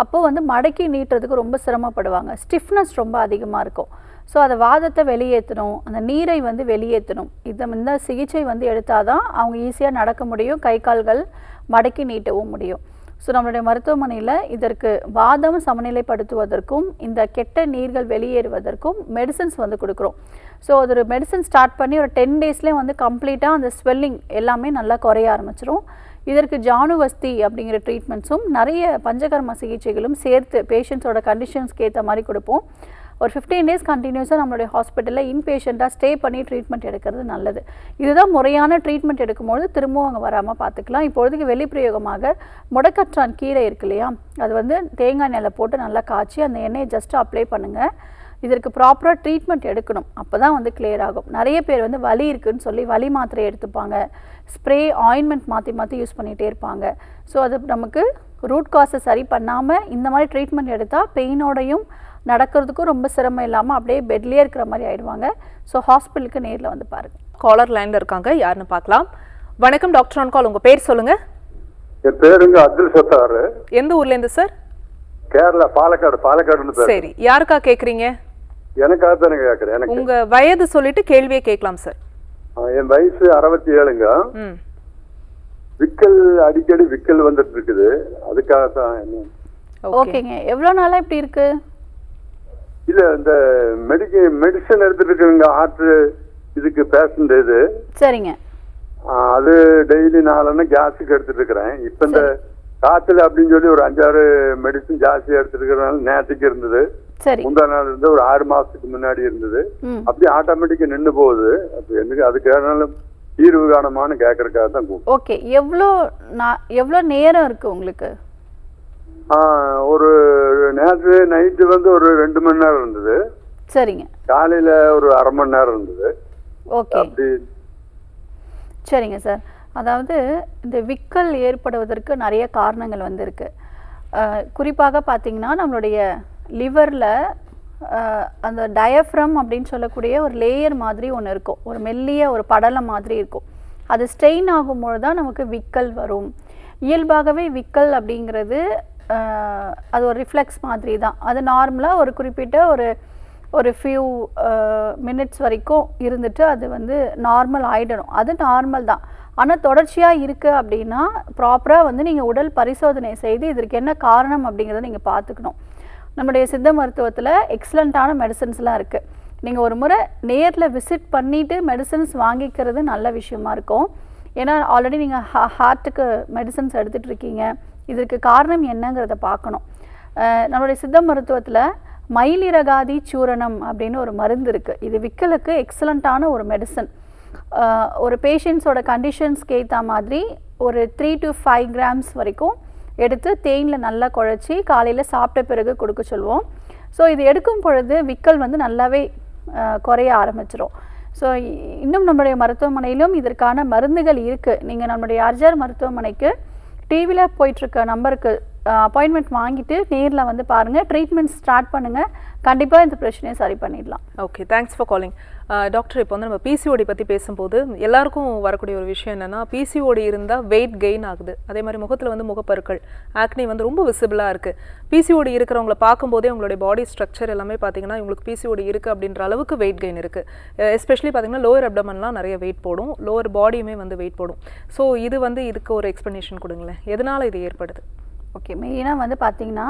அப்போ வந்து மடக்கி நீட்டுறதுக்கு ரொம்ப சிரமப்படுவாங்க. ஸ்டிஃப்னஸ் ரொம்ப அதிகமாக இருக்கும். ஸோ அதை வாதத்தை வெளியேற்றணும், அந்த நீரை வந்து வெளியேற்றணும். இந்த சிகிச்சை வந்து எடுத்தால் தான் அவங்க ஈஸியாக நடக்க முடியும், கை கால்கள் மடக்கி நீட்டவும் முடியும். ஸோ நம்மளுடைய மருத்துவமனையில் இதற்கு வாதம் சமநிலைப்படுத்துவதற்கும் இந்த கெட்ட நீர்கள் வெளியேறுவதற்கும் மெடிசன்ஸ் வந்து கொடுக்குறோம். ஸோ அது ஒரு மெடிசன் ஸ்டார்ட் பண்ணி ஒரு 10 daysலேயே வந்து கம்ப்ளீட்டாக அந்த ஸ்வெல்லிங் எல்லாமே நல்லா குறைய ஆரம்பிச்சிடும். இதற்கு ஜானுவஸ்தி அப்படிங்கிற ட்ரீட்மெண்ட்ஸும் நிறைய பஞ்சகர்ம சிகிச்சைகளும் சேர்த்து பேஷண்ட்ஸோட கண்டிஷன்ஸ்க்கு ஏற்ற மாதிரி கொடுப்போம். ஒரு 15 days கண்டினியூஸாக நம்மளுடைய ஹாஸ்பிட்டலில் இன்பேஷண்ட்டாக ஸ்டே பண்ணி ட்ரீட்மெண்ட் எடுக்கிறது நல்லது. இதுதான் முறையான ட்ரீட்மெண்ட் எடுக்கும்போது திரும்பவும் அவங்க வராமல் பார்த்துக்கலாம். இப்பொழுதுக்கு வெளிப்பிரயோகமாக முடக்கற்றான் கீரை இருக்கு இல்லையா, அது வந்து தேங்காய் எண்ணெயில் போட்டு நல்லா காய்ச்சி அந்த எண்ணெயை ஜஸ்ட்டு அப்ளை பண்ணுங்கள். இதற்கு ப்ராப்பராக ட்ரீட்மெண்ட் எடுக்கணும், அப்போ தான் வந்து கிளியர் ஆகும். நிறைய பேர் வந்து வலி இருக்குதுன்னு சொல்லி வலி மாத்திரை எடுத்துப்பாங்க, ஸ்ப்ரே ஆயின்மெண்ட் மாற்றி யூஸ் பண்ணிகிட்டே இருப்பாங்க. ஸோ அது நமக்கு ரூட் காஸை சரி பண்ணாமல் இந்த மாதிரி ட்ரீட்மெண்ட் எடுத்தால் பெயினோடையும் நடக்கிறதுக்கும் ரொம்ப சிரமம் இல்லாமல் அப்படியே பெட்லேயே இருக்கிற மாதிரி ஆயிடுவாங்க. ஸோ ஹாஸ்பிட்டலுக்கு நேரில் வந்து பாருங்கள். காலர் லைனில் இருக்காங்க, யாருன்னு பார்க்கலாம். வணக்கம் டாக்டர் ஆன் கால். உங்கள் பேர் சொல்லுங்கள். என் பேருங்க அப்துல் சத்தார். எந்த ஊர்லேருந்து சார்? கேரளா, பாலக்காடு. சரி, யாருக்கா கேட்குறீங்க? எனக்காக தானே கேட்குறேன். எனக்கு உங்கள் வயது சொல்லிட்டு கேள்வியே கேட்கலாம் சார். என் வயசு 67ங்க. அடிக்கடி விக்கல் வந்துட்டு இருக்குது, அதுக்காக தான். ஓகேங்க, எவ்வளோ நாளாக இப்படி இருக்கு? இல்ல, இந்த மெடிசன் எடுத்துட்டு இருக்குங்க, ஹார்ட் இதுக்கு பேஷண்ட் இது. சரிங்க. அது டெய்லி 4 கேஸுக்கு எடுத்துட்டு இருக்கிறேன். இப்ப இந்த காய்ச்சல் அப்படின்னு சொல்லி ஒரு 5-6 மெடிசன் ஜாஸ்தியா எடுத்துட்டு இருக்கிறனால நேற்றுக்கு இருந்தது, முந்தா நாள் இருந்து ஒரு 6 மாசத்துக்கு முன்னாடி இருந்தது. அப்படியே ஆட்டோமேட்டிக்கா நின்று போகுது. எனக்கு அதுக்கு தீர்வு காணமான்னு கேட்கறதுக்காக தான் கூப்பிட்டு. ஓகே, எவ்வளோ நேரம் இருக்கு உங்களுக்கு? ஒரு நேற்று நைட்டு வந்து ஒரு 2 மணி நேரம் இருந்தது. சரிங்க. காலையில ஒரு அரை மணி நேரம் இருந்தது. ஓகே, சரிங்க சார். அதாவது இந்த விக்கல் ஏற்படுவதற்கு நிறைய காரணங்கள் வந்து இருக்கு. குறிப்பாக பார்த்தீங்கன்னா நம்மளுடைய லிவரில் அந்த டயஃப்ரம் அப்படின்னு சொல்லக்கூடிய ஒரு லேயர் மாதிரி ஒன்று இருக்கும், ஒரு மெல்லிய ஒரு படலம் மாதிரி இருக்கும். அது ஸ்ட்ரெயின் ஆகும்போது தான் நமக்கு விக்கல் வரும். இயல்பாகவே விக்கல் அப்படிங்கிறது அது ஒரு ரிஃப்ளெக்ஸ் மாதிரி தான். அது நார்மலாக ஒரு குறிப்பிட்ட ஒரு ஃபியூ மினிட்ஸ் வரைக்கும் இருந்துட்டு அது வந்து நார்மல் ஆகிடணும். அது நார்மல் தான். ஆனால் தொடர்ச்சியாக இருக்குது அப்படின்னா ப்ராப்பராக வந்து நீங்கள் உடல் பரிசோதனை செய்து இதற்கு என்ன காரணம் அப்படிங்கிறத நீங்கள் பார்த்துக்கணும். நம்முடைய சித்த மருத்துவத்தில் எக்ஸலண்ட்டான மெடிசன்ஸ்லாம் இருக்குது. நீங்கள் ஒரு முறை நேரில் விசிட் பண்ணிவிட்டு மெடிசன்ஸ் வாங்கிக்கிறது நல்ல விஷயமா இருக்கும். ஏன்னா ஆல்ரெடி நீங்கள் ஹார்ட்டுக்கு மெடிசன்ஸ் எடுத்துகிட்டு இருக்கீங்க, இதற்கு காரணம் என்னங்கிறத பார்க்கணும். நம்மளுடைய சித்த மருத்துவத்தில் மயிலிறகாதி சூரணம் அப்படின்னு ஒரு மருந்து இருக்குது. இது விக்கலுக்கு எக்ஸலண்ட்டான ஒரு மெடிசன். ஒரு பேஷண்ட்ஸோட கண்டிஷன்ஸ்க்கு ஏற்ற மாதிரி ஒரு 3 to 5 grams வரைக்கும் எடுத்து தேனில் நல்லா குழச்சி காலையில் சாப்பிட்ட பிறகு கொடுக்க சொல்லுவோம். ஸோ இது எடுக்கும் பொழுது விக்கல் வந்து நல்லாவே குறைய ஆரம்பிச்சிடும். ஸோ இன்னும் நம்முடைய மருத்துவமனையிலும் இதற்கான மருந்துகள் இருக்குது. நீங்கள் நம்முடைய ஆர்ஜிஆர் மருத்துவமனைக்கு டிவியில் போயிட்டுருக்க நம்பருக்கு அப்பாயின்மெண்ட் வாங்கிட்டு நேரில் வந்து பாருங்கள், ட்ரீட்மெண்ட் ஸ்டார்ட் பண்ணுங்கள், கண்டிப்பாக இந்த பிரச்சனையை சரி பண்ணிடலாம். Okay, thanks for calling. Doctor, இப்போ வந்து நம்ம பிசிஓடி பற்றி பேசும்போது எல்லாருக்கும் வரக்கூடிய ஒரு விஷயம் என்னென்னா, பிசிஓடி இருந்தால் வெயிட் கெயின் ஆகுது, அதே மாதிரி முகத்தில் வந்து முகப்பருக்கள், ஆக்னி வந்து ரொம்ப விசிபிளாக இருக்குது. பிசிஓடி இருக்கிறவங்களை பார்க்கும்போதே அவங்களுடைய பாடி ஸ்ட்ரக்சர் எல்லாமே பார்த்தீங்கன்னா இவங்களுக்கு பிசிஓடி இருக்குது அப்படின்ற அளவுக்கு வெயிட் கெயின் இருக்குது. எஸ்பெஷலி பார்த்தீங்கன்னா லோவர் அப்டமன்லாம் நிறைய வெயிட் போடும், லோவர் பாடியுமே வந்து வெயிட் போடும். ஸோ இது வந்து இதுக்கு ஒரு எக்ஸ்ப்ளனேஷன் கொடுங்களேன், எதனால் இது ஏற்படுது? ஓகே, மெயினாக வந்து பார்த்திங்கன்னா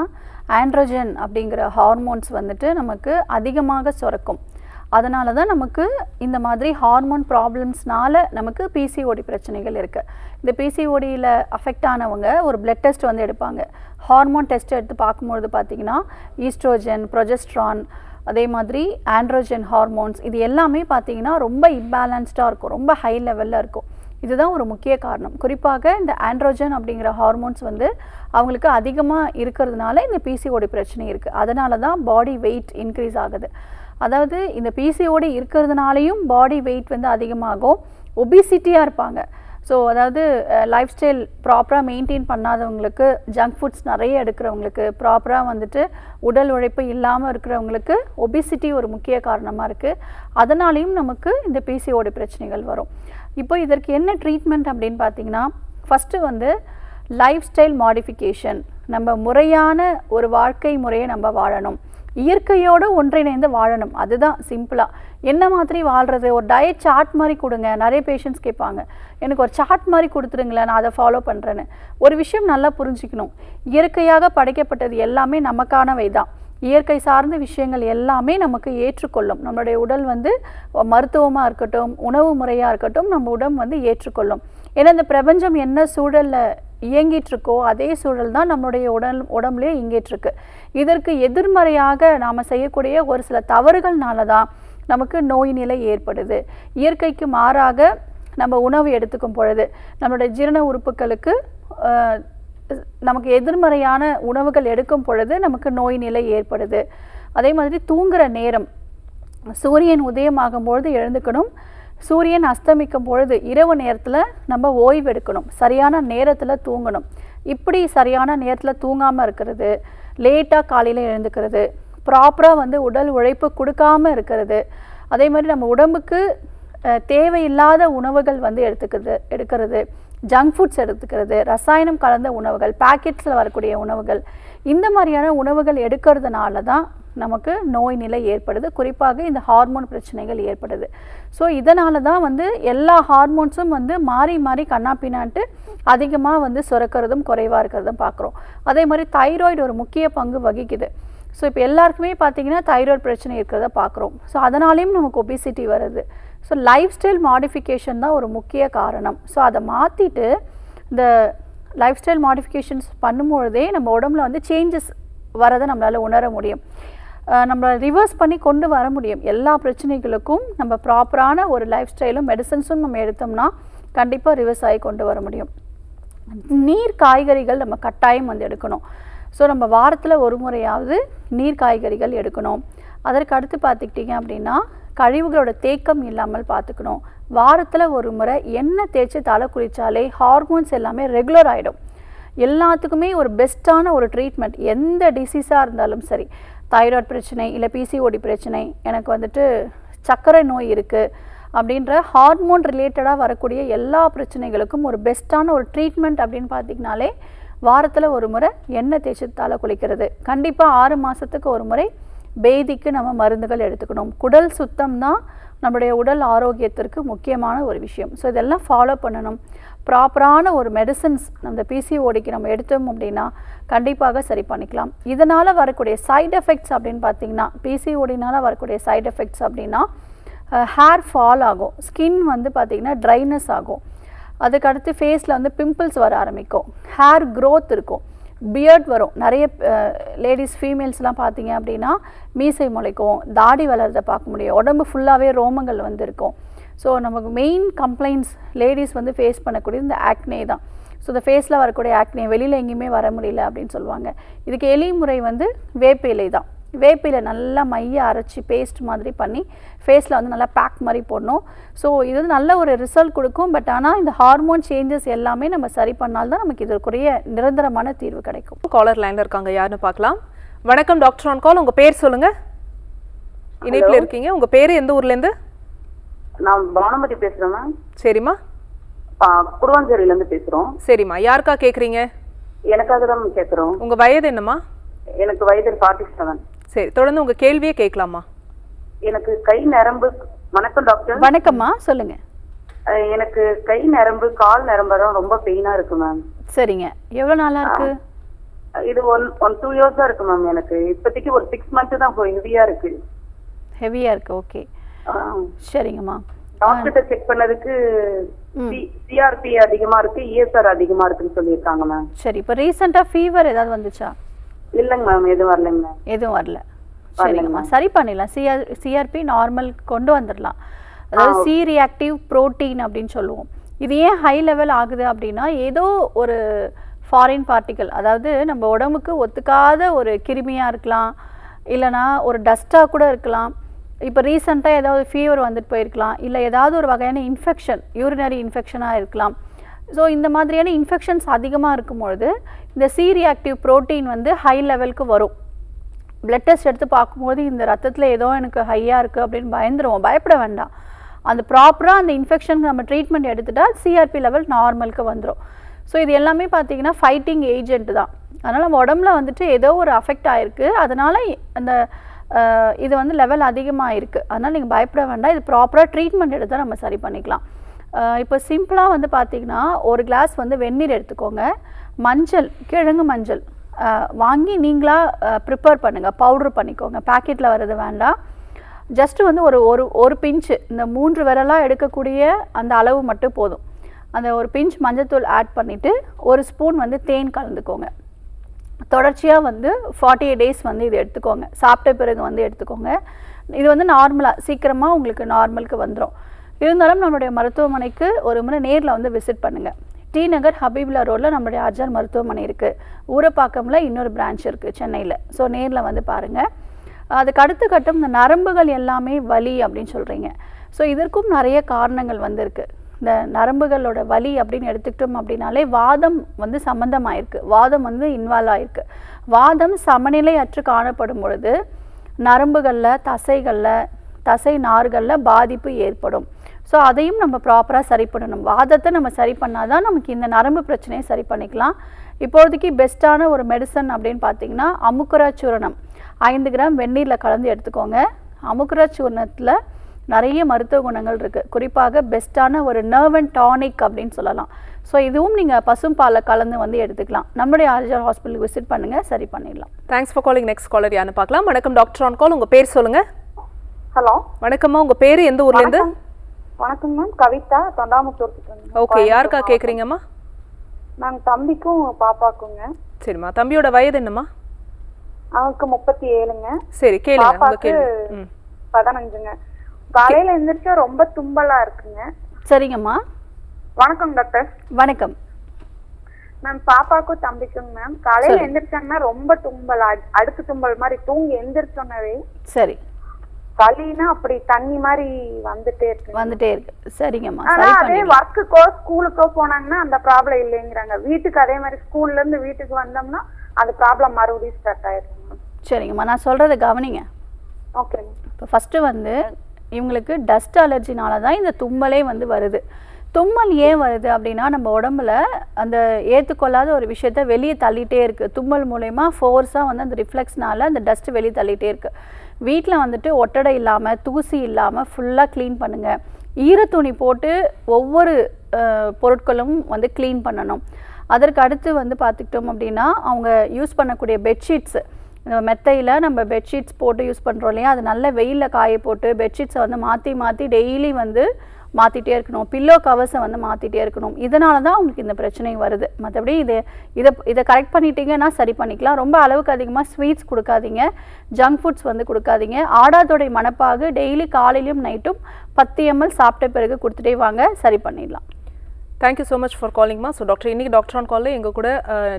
ஆண்ட்ரோஜன் அப்படிங்கிற ஹார்மோன்ஸ் வந்துட்டு நமக்கு அதிகமாக சுரக்கும். அதனால தான் நமக்கு இந்த மாதிரி ஹார்மோன் ப்ராப்ளம்ஸ்னால நமக்கு பிசிஓடி பிரச்சனைகள் இருக்குது. இந்த பிசிஓடியில் அஃபெக்ட் ஆனவங்க ஒரு பிளட் டெஸ்ட் வந்து எடுப்பாங்க. ஹார்மோன் டெஸ்ட் எடுத்து பார்க்கும்பொழுது பார்த்திங்கன்னா ஈஸ்ட்ரோஜன், ப்ரொஜெஸ்ட்ரான், அதே மாதிரி ஆண்ட்ரோஜன் ஹார்மோன்ஸ் இது எல்லாமே பார்த்திங்கன்னா ரொம்ப இம்பேலன்ஸ்டாக இருக்கும், ரொம்ப ஹை லெவலில் இருக்கும். இதுதான் ஒரு முக்கிய காரணம். குறிப்பாக இந்த ஆண்ட்ரோஜன் அப்படிங்கிற ஹார்மோன்ஸ் வந்து அவங்களுக்கு அதிகமாக இருக்கிறதுனால இந்த பிசிஓடி பிரச்சனை இருக்குது. அதனால தான் பாடி வெயிட் இன்க்ரீஸ் ஆகுது. அதாவது இந்த பிசிஓடி இருக்கிறதுனாலையும் பாடி வெயிட் வந்து அதிகமாகும், ஒபிசிட்டியாக இருப்பாங்க. ஸோ அதாவது லைஃப் ஸ்டைல் ப்ராப்பராக மெயின்டைன் பண்ணாதவங்களுக்கு, ஜங்க் ஃபுட்ஸ் நிறைய எடுக்கிறவங்களுக்கு, ப்ராப்பராக வந்துட்டு உடல் உழைப்பு இல்லாமல் இருக்கிறவங்களுக்கு ஒபிசிட்டி ஒரு முக்கிய காரணமாக இருக்குது. அதனாலையும் நமக்கு இந்த பிசிஓடி பிரச்சனைகள் வரும். இப்போ இதற்கு என்ன ட்ரீட்மெண்ட் அப்படின்னு பார்த்தீங்கன்னா, ஃபஸ்ட்டு வந்து லைஃப் ஸ்டைல் மாடிஃபிகேஷன். நம்ம முறையான ஒரு வாழ்க்கை முறையை நம்ம வாழணும், இயற்கையோடு ஒன்றிணைந்து வாழணும். அதுதான் சிம்பிளாக. என்ன மாதிரி வாழ்கிறது, ஒரு டயட் சார்ட் மாதிரி கொடுங்க. நிறைய பேஷண்ட்ஸ் கேட்பாங்க, எனக்கு ஒரு சார்ட் மாதிரி கொடுத்துருங்களேன், நான் அதை ஃபாலோ பண்ணுறேன்னு. ஒரு விஷயம் நல்லா புரிஞ்சுக்கணும், இயற்கையாக படைக்கப்பட்டது எல்லாமே நமக்கானவை தான். இயற்கை சார்ந்த விஷயங்கள் எல்லாமே நமக்கு ஏற்றுக்கொள்ளும். நம்மளுடைய உடல் வந்து மருத்துவமாக இருக்கட்டும், உணவு முறையாக இருக்கட்டும், நம்ம உடம்பு வந்து ஏற்றுக்கொள்ளும். ஏன்னா இந்த பிரபஞ்சம் என்ன சூழலில் இயங்கிட்டுருக்கோ அதே சூழல் தான் நம்மளுடைய உடம்புலேயே இயங்கிட்டுருக்கு. இதற்கு எதிர்மறையாக நாம் செய்யக்கூடிய ஒரு சில தவறுகள்னால தான் நமக்கு நோய் நிலை ஏற்படுது. இயற்கைக்கு மாறாக நம்ம உணவு எடுத்துக்கும் பொழுது நம்மளுடைய ஜீரண உறுப்புகளுக்கு நமக்கு எதிர்மறையான உணவுகள் எடுக்கும் பொழுது நமக்கு நோய் நிலை ஏற்படுது. அதே மாதிரி தூங்குகிற நேரம், சூரியன் உதயமாகும் பொழுது எழுந்துக்கணும், சூரியன் அஸ்தமிக்கும் பொழுது இரவு நேரத்தில் நம்ம ஓய்வு எடுக்கணும், சரியான நேரத்தில் தூங்கணும். இப்படி சரியான நேரத்தில் தூங்காமல் இருக்கிறது, லேட்டாக காலையில் எழுந்துக்கிறது, ப்ராப்பராக வந்து உடல் உழைப்பு கொடுக்காமல் இருக்கிறது, அதே மாதிரி நம்ம உடம்புக்கு தேவையில்லாத உணவுகள் வந்து எடுக்கிறது, ஜங்க் ஃபுட்ஸ் எடுத்துக்கிறது, ரசாயனம் கலந்த உணவுகள், பேக்கெட்ஸில் வரக்கூடிய உணவுகள், இந்த மாதிரியான உணவுகள் எடுக்கிறதுனால தான் நமக்கு நோய் நிலை ஏற்படுது. குறிப்பாக இந்த ஹார்மோன் பிரச்சனைகள் ஏற்படுது. ஸோ இதனால தான் வந்து எல்லா ஹார்மோன்ஸும் வந்து மாறி மாறி கண்ணாப்பின்னான்ட்டு அதிகமாக வந்து சுரக்கிறதும் குறைவாக இருக்கிறதும் பார்க்குறோம். அதே மாதிரி தைராய்டு ஒரு முக்கிய பங்கு வகிக்குது. ஸோ இப்போ எல்லாருக்குமே பார்த்திங்கன்னா தைராய்டு பிரச்சனை இருக்கிறத பார்க்குறோம். ஸோ அதனாலேயும் நமக்கு ஒபிசிட்டி வருது. ஸோ லைஃப் ஸ்டைல் மாடிஃபிகேஷன் தான் ஒரு முக்கிய காரணம். ஸோ அதை மாற்றிட்டு இந்த லைஃப் ஸ்டைல் மாடிஃபிகேஷன்ஸ் பண்ணும்பொழுதே நம்ம உடம்புல வந்து சேஞ்சஸ் வரதை நம்மளால் உணர முடியும், நம்ம ரிவர்ஸ் பண்ணி கொண்டு வர முடியும். எல்லா பிரச்சனைகளுக்கும் நம்ம ப்ராப்பரான ஒரு லைஃப் ஸ்டைலும் மெடிசன்ஸும் நம்ம எடுத்தோம்னா கண்டிப்பாக ரிவர்ஸ் ஆகி கொண்டு வர முடியும். நீர் காய்கறிகள் நம்ம கட்டாயம் வந்து எடுக்கணும். ஸோ நம்ம வாரத்தில் ஒரு முறையாவது நீர் காய்கறிகள் எடுக்கணும். அதற்கு அடுத்து பார்த்துக்கிட்டிங்க அப்படின்னா கழிவுகளோட தேக்கம் இல்லாமல் பார்த்துக்கணும். வாரத்தில் ஒரு முறை எண்ணெய் தேய்ச்சி தலை குளித்தாலே ஹார்மோன்ஸ் எல்லாமே ரெகுலர் ஆகிடும். எல்லாத்துக்குமே ஒரு பெஸ்ட்டான ஒரு ட்ரீட்மெண்ட், எந்த டிசீஸாக இருந்தாலும் சரி, தைராய்டு பிரச்சனை இல்லை பிசிஓடி பிரச்சனை, எனக்கு வந்துட்டு சர்க்கரை நோய் இருக்குது அப்படின்ற ஹார்மோன் ரிலேட்டடாக வரக்கூடிய எல்லா பிரச்சனைகளுக்கும் ஒரு பெஸ்ட்டான ஒரு ட்ரீட்மெண்ட் அப்படின்னு பார்த்திங்கனாலே வாரத்தில் ஒரு முறை எண்ணெய் தேய்ச்சி தலை குளிக்கிறது. கண்டிப்பாக 6 மாதத்துக்கு ஒரு முறை பேதிக்கு நம்ம மருந்துகள் எடுத்துக்கணும். குடல் சுத்தம் தான் நம்முடைய உடல் ஆரோக்கியத்திற்கு முக்கியமான ஒரு விஷயம். ஸோ இதெல்லாம் ஃபாலோ பண்ணணும். ப்ராப்பரான ஒரு மெடிசன்ஸ் அந்த பிசிஓடிக்கு நம்ம எடுத்தோம் அப்படின்னா கண்டிப்பாக சரி பண்ணிக்கலாம். இதனால் வரக்கூடிய சைடு எஃபெக்ட்ஸ் அப்படின்னு பார்த்தீங்கன்னா, பிசிஓடினால் வரக்கூடிய சைடு எஃபெக்ட்ஸ் அப்படின்னா ஹேர் ஃபால் ஆகும், ஸ்கின் வந்து பார்த்திங்கன்னா ட்ரைனஸ் ஆகும், அதுக்கடுத்து ஃபேஸில் வந்து பிம்பிள்ஸ் வர ஆரம்பிக்கும், ஹேர் க்ரோத் இருக்கும், பியர்ட் வரும். நிறைய லேடிஸ் ஃபீமேல்ஸ்லாம் பார்த்தீங்க அப்படின்னா மீசை முளைக்கும், தாடி வளர்றதை பார்க்க முடியும், உடம்பு ஃபுல்லாகவே ரோமங்கள் வந்து இருக்கும். ஸோ நமக்கு மெயின் கம்ப்ளைண்ட்ஸ் லேடிஸ் வந்து ஃபேஸ் பண்ணக்கூடிய இந்த ஆக்னே தான். ஸோ இந்த ஃபேஸில் வரக்கூடிய ஆக்னே வெளியில் எங்கேயுமே வர முடியல அப்படின்னு சொல்லுவாங்க. இதுக்கு எளிமுறை வந்து வேப்ப இலை தான். வேப்பிலை நல்லா மைய அரைச்சி பேஸ்ட் மாதிரி பண்ணி ஃபேஸில் வந்து நல்லா பேக் மாதிரி போடணும். ஸோ இது வந்து நல்ல ஒரு ரிசல்ட் கொடுக்கும். பட் ஆனால் இந்த ஹார்மோன் சேஞ்சஸ் எல்லாமே நம்ம சரி பண்ணால்தான் நமக்கு இதற்குரிய நிரந்தரமான தீர்வு கிடைக்கும். காலர் லைனில் இருக்காங்க, யாருன்னு பார்க்கலாம். வணக்கம் டாக்டர் ஆன் கால், உங்கள் பேர் சொல்லுங்கள். இணைப்பில் இருக்கீங்க, உங்கள் பேர் எந்த ஊர்லேருந்து? நான் பானுமதி பேசுகிறேன் மேம். சரிம்மா. குடுவாஞ்சேரியிலேருந்து பேசுகிறோம். சரிம்மா, யாருக்கா கேட்குறீங்க? எனக்காக தான் கேட்குறோம். உங்கள் வயது என்னம்மா? எனக்கு வயது 47. சரி, தொடர்ந்து உங்கள் கேள்வியே கேட்கலாமா? எனக்கு கை நரம்பு. வணக்கம் டாக்டர். வணக்கம்மா, சொல்லுங்கள். எனக்கு கை நரம்பு கால் நரம்பெல்லாம் ரொம்ப பெயினாக இருக்கு மேம். சரிங்க, எவ்வளோ நாளாக இருக்கு? இது 2 இயர்ஸாக இருக்கு மேம். எனக்கு இப்போதைக்கு ஒரு 6 மந்த்து தான் ஹெவியாக இருக்கு. ஹெவியாக இருக்கு, ஓகே. சரிங்கம்மா. டாக்டர்கிட்ட செக் பண்ணதுக்கு சிஆர்பி அதிகமாக இருக்கு, இஎஸ்ஆர் அதிகமாக இருக்குன்னு சொல்லியிருக்காங்க மேம். சரி, இப்போ ரீசெண்டாக ஃபீவர் ஏதாவது வந்துச்சா? இல்லைங்க மேம், எதுவும் வரலைங்க மேம். எதுவும் வரல. சரிங்கம்மா, சரி பண்ணிடலாம். சிஆர்பி நார்மல் கொண்டு வந்துடலாம். அதாவது சி ரியாக்டிவ் புரோட்டீன் அப்படின்னு சொல்லுவோம். இது ஏன் ஹை லெவல் ஆகுது அப்படின்னா, ஏதோ ஒரு ஃபாரின் பார்ட்டிக்கல், அதாவது நம்ம உடம்புக்கு ஒத்துக்காத ஒரு கிருமியாக இருக்கலாம், இல்லைனா ஒரு டஸ்ட்டாக கூட இருக்கலாம். இப்போ ரீசெண்டாக ஏதாவது ஃபீவர் வந்துட்டு போயிருக்கலாம், இல்லை ஏதாவது ஒரு வகையான இன்ஃபெக்ஷன், யூரினரி இன்ஃபெக்ஷனாக இருக்கலாம். ஸோ இந்த மாதிரியான இன்ஃபெக்ஷன்ஸ் அதிகமாக இருக்கும்பொழுது இந்த சி ரியாக்டிவ் புரோட்டீன் வந்து ஹை லெவலுக்கு வரும். பிளட் டெஸ்ட் எடுத்து பார்க்கும்போது இந்த ரத்தத்தில் ஏதோ எனக்கு ஹையாக இருக்குது அப்படின்னு பயந்துருவோம். பயப்பட வேண்டாம். அந்த ப்ராப்பராக அந்த இன்ஃபெக்ஷனுக்கு நம்ம ட்ரீட்மெண்ட் எடுத்துட்டால் சிஆர்பி லெவல் நார்மலுக்கு வந்துடும். ஸோ இது எல்லாமே பார்த்திங்கன்னா ஃபைட்டிங் ஏஜென்ட் தான். அதனால் நம்ம உடம்புல வந்துட்டு ஏதோ ஒரு அஃபெக்ட் ஆகிருக்கு, அதனால் அந்த இது வந்து லெவல் அதிகமாக இருக்குது. அதனால் நீங்கள் பயப்பட வேண்டாம். இது ப்ராப்பராக ட்ரீட்மெண்ட் எடுத்தால் நம்ம சரி பண்ணிக்கலாம். இப்போ சிம்பிளாக வந்து பார்த்திங்கன்னா ஒரு கிளாஸ் வந்து வெந்நீர் எடுத்துக்கோங்க, மஞ்சள், கிழங்கு மஞ்சள் வாங்கி நீங்களாக ப்ரிப்பேர் பண்ணுங்கள், பவுட்ரு பண்ணிக்கோங்க, பேக்கெட்டில் வர்றது வேண்டாம். ஜஸ்ட்டு வந்து ஒரு பிஞ்சு, இந்த 3 விரலாக எடுக்கக்கூடிய அந்த அளவு மட்டும் போதும். அந்த ஒரு பிஞ்ச் மஞ்சத்தூள் ஆட் பண்ணிவிட்டு 1 ஸ்பூன் வந்து தேன் கலந்துக்கோங்க. தொடர்ச்சியாக வந்து 48 டேஸ் வந்து இது எடுத்துக்கோங்க. சாப்பிட்ட பிறகு வந்து எடுத்துக்கோங்க. இது வந்து நார்மலாக சீக்கிரமாக உங்களுக்கு நார்மலுக்கு வந்துடும். இருந்தாலும் நம்மளுடைய மருத்துவமனைக்கு ஒரு முறை நேரில் வந்து விசிட் பண்ணுங்கள். டி நகர் ஹபீபுல்லா ரோடில் நம்மளுடைய அர்ஜர் மருத்துவமனை இருக்குது. ஊரப்பாக்கமில் இன்னொரு பிரான்ச் இருக்குது சென்னையில். ஸோ நேரில் வந்து பாருங்கள். அதுக்கு அடுத்த கட்டம் இந்த நரம்புகள் எல்லாமே வலி அப்படின்னு சொல்கிறீங்க. ஸோ இதற்கும் நிறைய காரணங்கள் வந்து இருக்குது. இந்த நரம்புகளோட வலி அப்படின்னு எடுத்துக்கிட்டோம் அப்படின்னாலே வாதம் வந்து சம்மந்தமாயிருக்கு, வாதம் வந்து இன்வால்வ் ஆகிருக்கு. வாதம் சமநிலை அற்று காணப்படும் பொழுது நரம்புகளில், தசை நார்களில் பாதிப்பு ஏற்படும். ஸோ அதையும் நம்ம ப்ராப்பராக சரி பண்ணணும். வாதத்தை நம்ம சரி பண்ணால் தான் நமக்கு இந்த நரம்பு பிரச்சனையை சரி பண்ணிக்கலாம். இப்போதைக்கு பெஸ்ட்டான ஒரு மெடிசன் அப்படின்னு பார்த்தீங்கன்னா அமுக்குரா சூரணம் 5 கிராம் வெந்நீரில் கலந்து எடுத்துக்கோங்க. அமுக்குரா சூரணத்தில் நிறைய மருத்துவ குணங்கள் இருக்குது. குறிப்பாக பெஸ்ட்டான ஒரு நர்வ் அண்ட் டானிக் அப்படின்னு சொல்லலாம். ஸோ இதுவும் நீங்கள் பசும்பாலை கலந்து வந்து எடுத்துக்கலாம். நம்மளுடைய ஆர்ஜர் ஹாஸ்பிட்டலுக்கு விசிட் பண்ணுங்கள், சரி பண்ணிடலாம். Thanks for calling. Next caller யாருன்னு பார்க்கலாம். வணக்கம் டாக்டர் ஆன் கால், உங்கள் பேர் சொல்லுங்கள். ஹலோ, வணக்கம்மா, உங்கள் பேர் எந்த ஊர்லேருந்து? வணக்கம் மேம், கவிதா, தொண்டாமுத்தூர். ஓகே, யாருக்கா கேட்குறீங்கம்மா? நாங்கள் தம்பிக்கும் பாப்பாக்குங்க. சரிம்மா, தம்பியோட வயது என்னம்மா? அவனுக்கு 37ங்க. சரி, கேளுங்க உங்க பாப்பாக்கு கேள்வி. 15ங்க. காலையில எந்திரிச்சா ரொம்ப தும்பலா இருக்குங்க. சரிங்கம்மா. வணக்கம் டாக்டர். வணக்கம் மேம். பாப்பாக்கும் தம்பிக்குங்க மேம். காலையில எந்திரிச்சாங்கன்னா ரொம்ப தும்பல், அடுக்கு தும்பல் மாதிரி தூங்கி எந்திரிச்சோன்னவே. சரி. களினா அப்படி தண்ணி மாதிரி வந்துட்டே இருக்கு. சரிங்கம்மா. அதே ஒர்க்குக்கோ ஸ்கூலுக்கோ போனாங்கன்னா அந்த ப்ராப்ளம் இல்லைங்கிறாங்க. வீட்டுக்கு அதே மாதிரி ஸ்கூல்ல இருந்து வீட்டுக்கு வந்தோம்னா அந்த ப்ராப்ளம் மறுபடியும் ஸ்டார்ட் ஆயிடுங்க. சரிங்கம்மா, நான் சொல்றதை கவனிங்க. ஓகே. இப்போ ஃபர்ஸ்ட் வந்து இவங்களுக்கு டஸ்ட் அலர்ஜினால தான் இந்த தும்மலே வந்து வருது. தும்மல் ஏன் வருது அப்படின்னா, நம்ம உடம்புல அந்த ஏற்றுக்கொள்ளாத ஒரு விஷயத்த வெளியே தள்ளிட்டே இருக்குது. தும்மல் மூலயமா ஃபோர்ஸாக வந்து அந்த ரிஃப்ளெக்ஸ்னால அந்த டஸ்ட் வெளியே தள்ளிட்டே இருக்குது. வீட்டில் வந்துட்டு ஒட்டடை இல்லாமல் தூசி இல்லாமல் ஃபுல்லாக க்ளீன் பண்ணுங்கள். ஈரத்துணி போட்டு ஒவ்வொரு பொருட்களும் வந்து க்ளீன் பண்ணணும். அதற்கு அடுத்து வந்து பார்த்துக்கிட்டோம் அப்படின்னா அவங்க யூஸ் பண்ணக்கூடிய பெட்ஷீட்ஸு, இந்த மெத்தையில் நம்ம பெட்ஷீட்ஸ் போட்டு யூஸ் பண்ணுறோம் இல்லையா, அது நல்ல வெயிலில் காய போட்டு பெட்ஷீட்ஸை வந்து மாற்றி டெய்லி வந்து மாற்றிட்டே இருக்கணும். பில்லோ கவர்ஸை வந்து மாற்றிட்டே இருக்கணும். இதனால தான் உங்களுக்கு இந்த பிரச்சனை வருது. மற்றபடி இதை கரெக்ட் பண்ணிட்டீங்கன்னா சரி பண்ணிக்கலாம். ரொம்ப அளவுக்கு அதிகமாக ஸ்வீட்ஸ் கொடுக்காதீங்க, ஜங்க் ஃபுட்ஸ் வந்து கொடுக்காதீங்க. ஆடாதோடை மணப்பாகு டெய்லி காலையிலும் நைட்டும் 10 ml சாப்பிட்ட பிறகு கொடுத்துட்டே வாங்க, சரி பண்ணிடலாம். தேங்க்யூ ஸோ மச் ஃபார் காலிங்மா. ஸோ டாக்டர், இன்னைக்கு டாக்டர் ஆன் காலில் எங்கள் கூட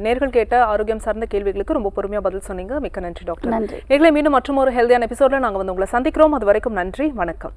நேர்கள் கேட்ட ஆரோக்கியம் சார்ந்த கேள்விகளுக்கு ரொம்ப பொறுமையாக பதில் சொன்னீங்க. மிக்க நன்றி டாக்டர். நன்றி. நேர்களை மீண்டும் மற்றும் ஒரு ஹெல்தியான எபிசோடில் நாங்கள் வந்து உங்களை சந்திக்கிறோம். அது வரைக்கும் நன்றி, வணக்கம்.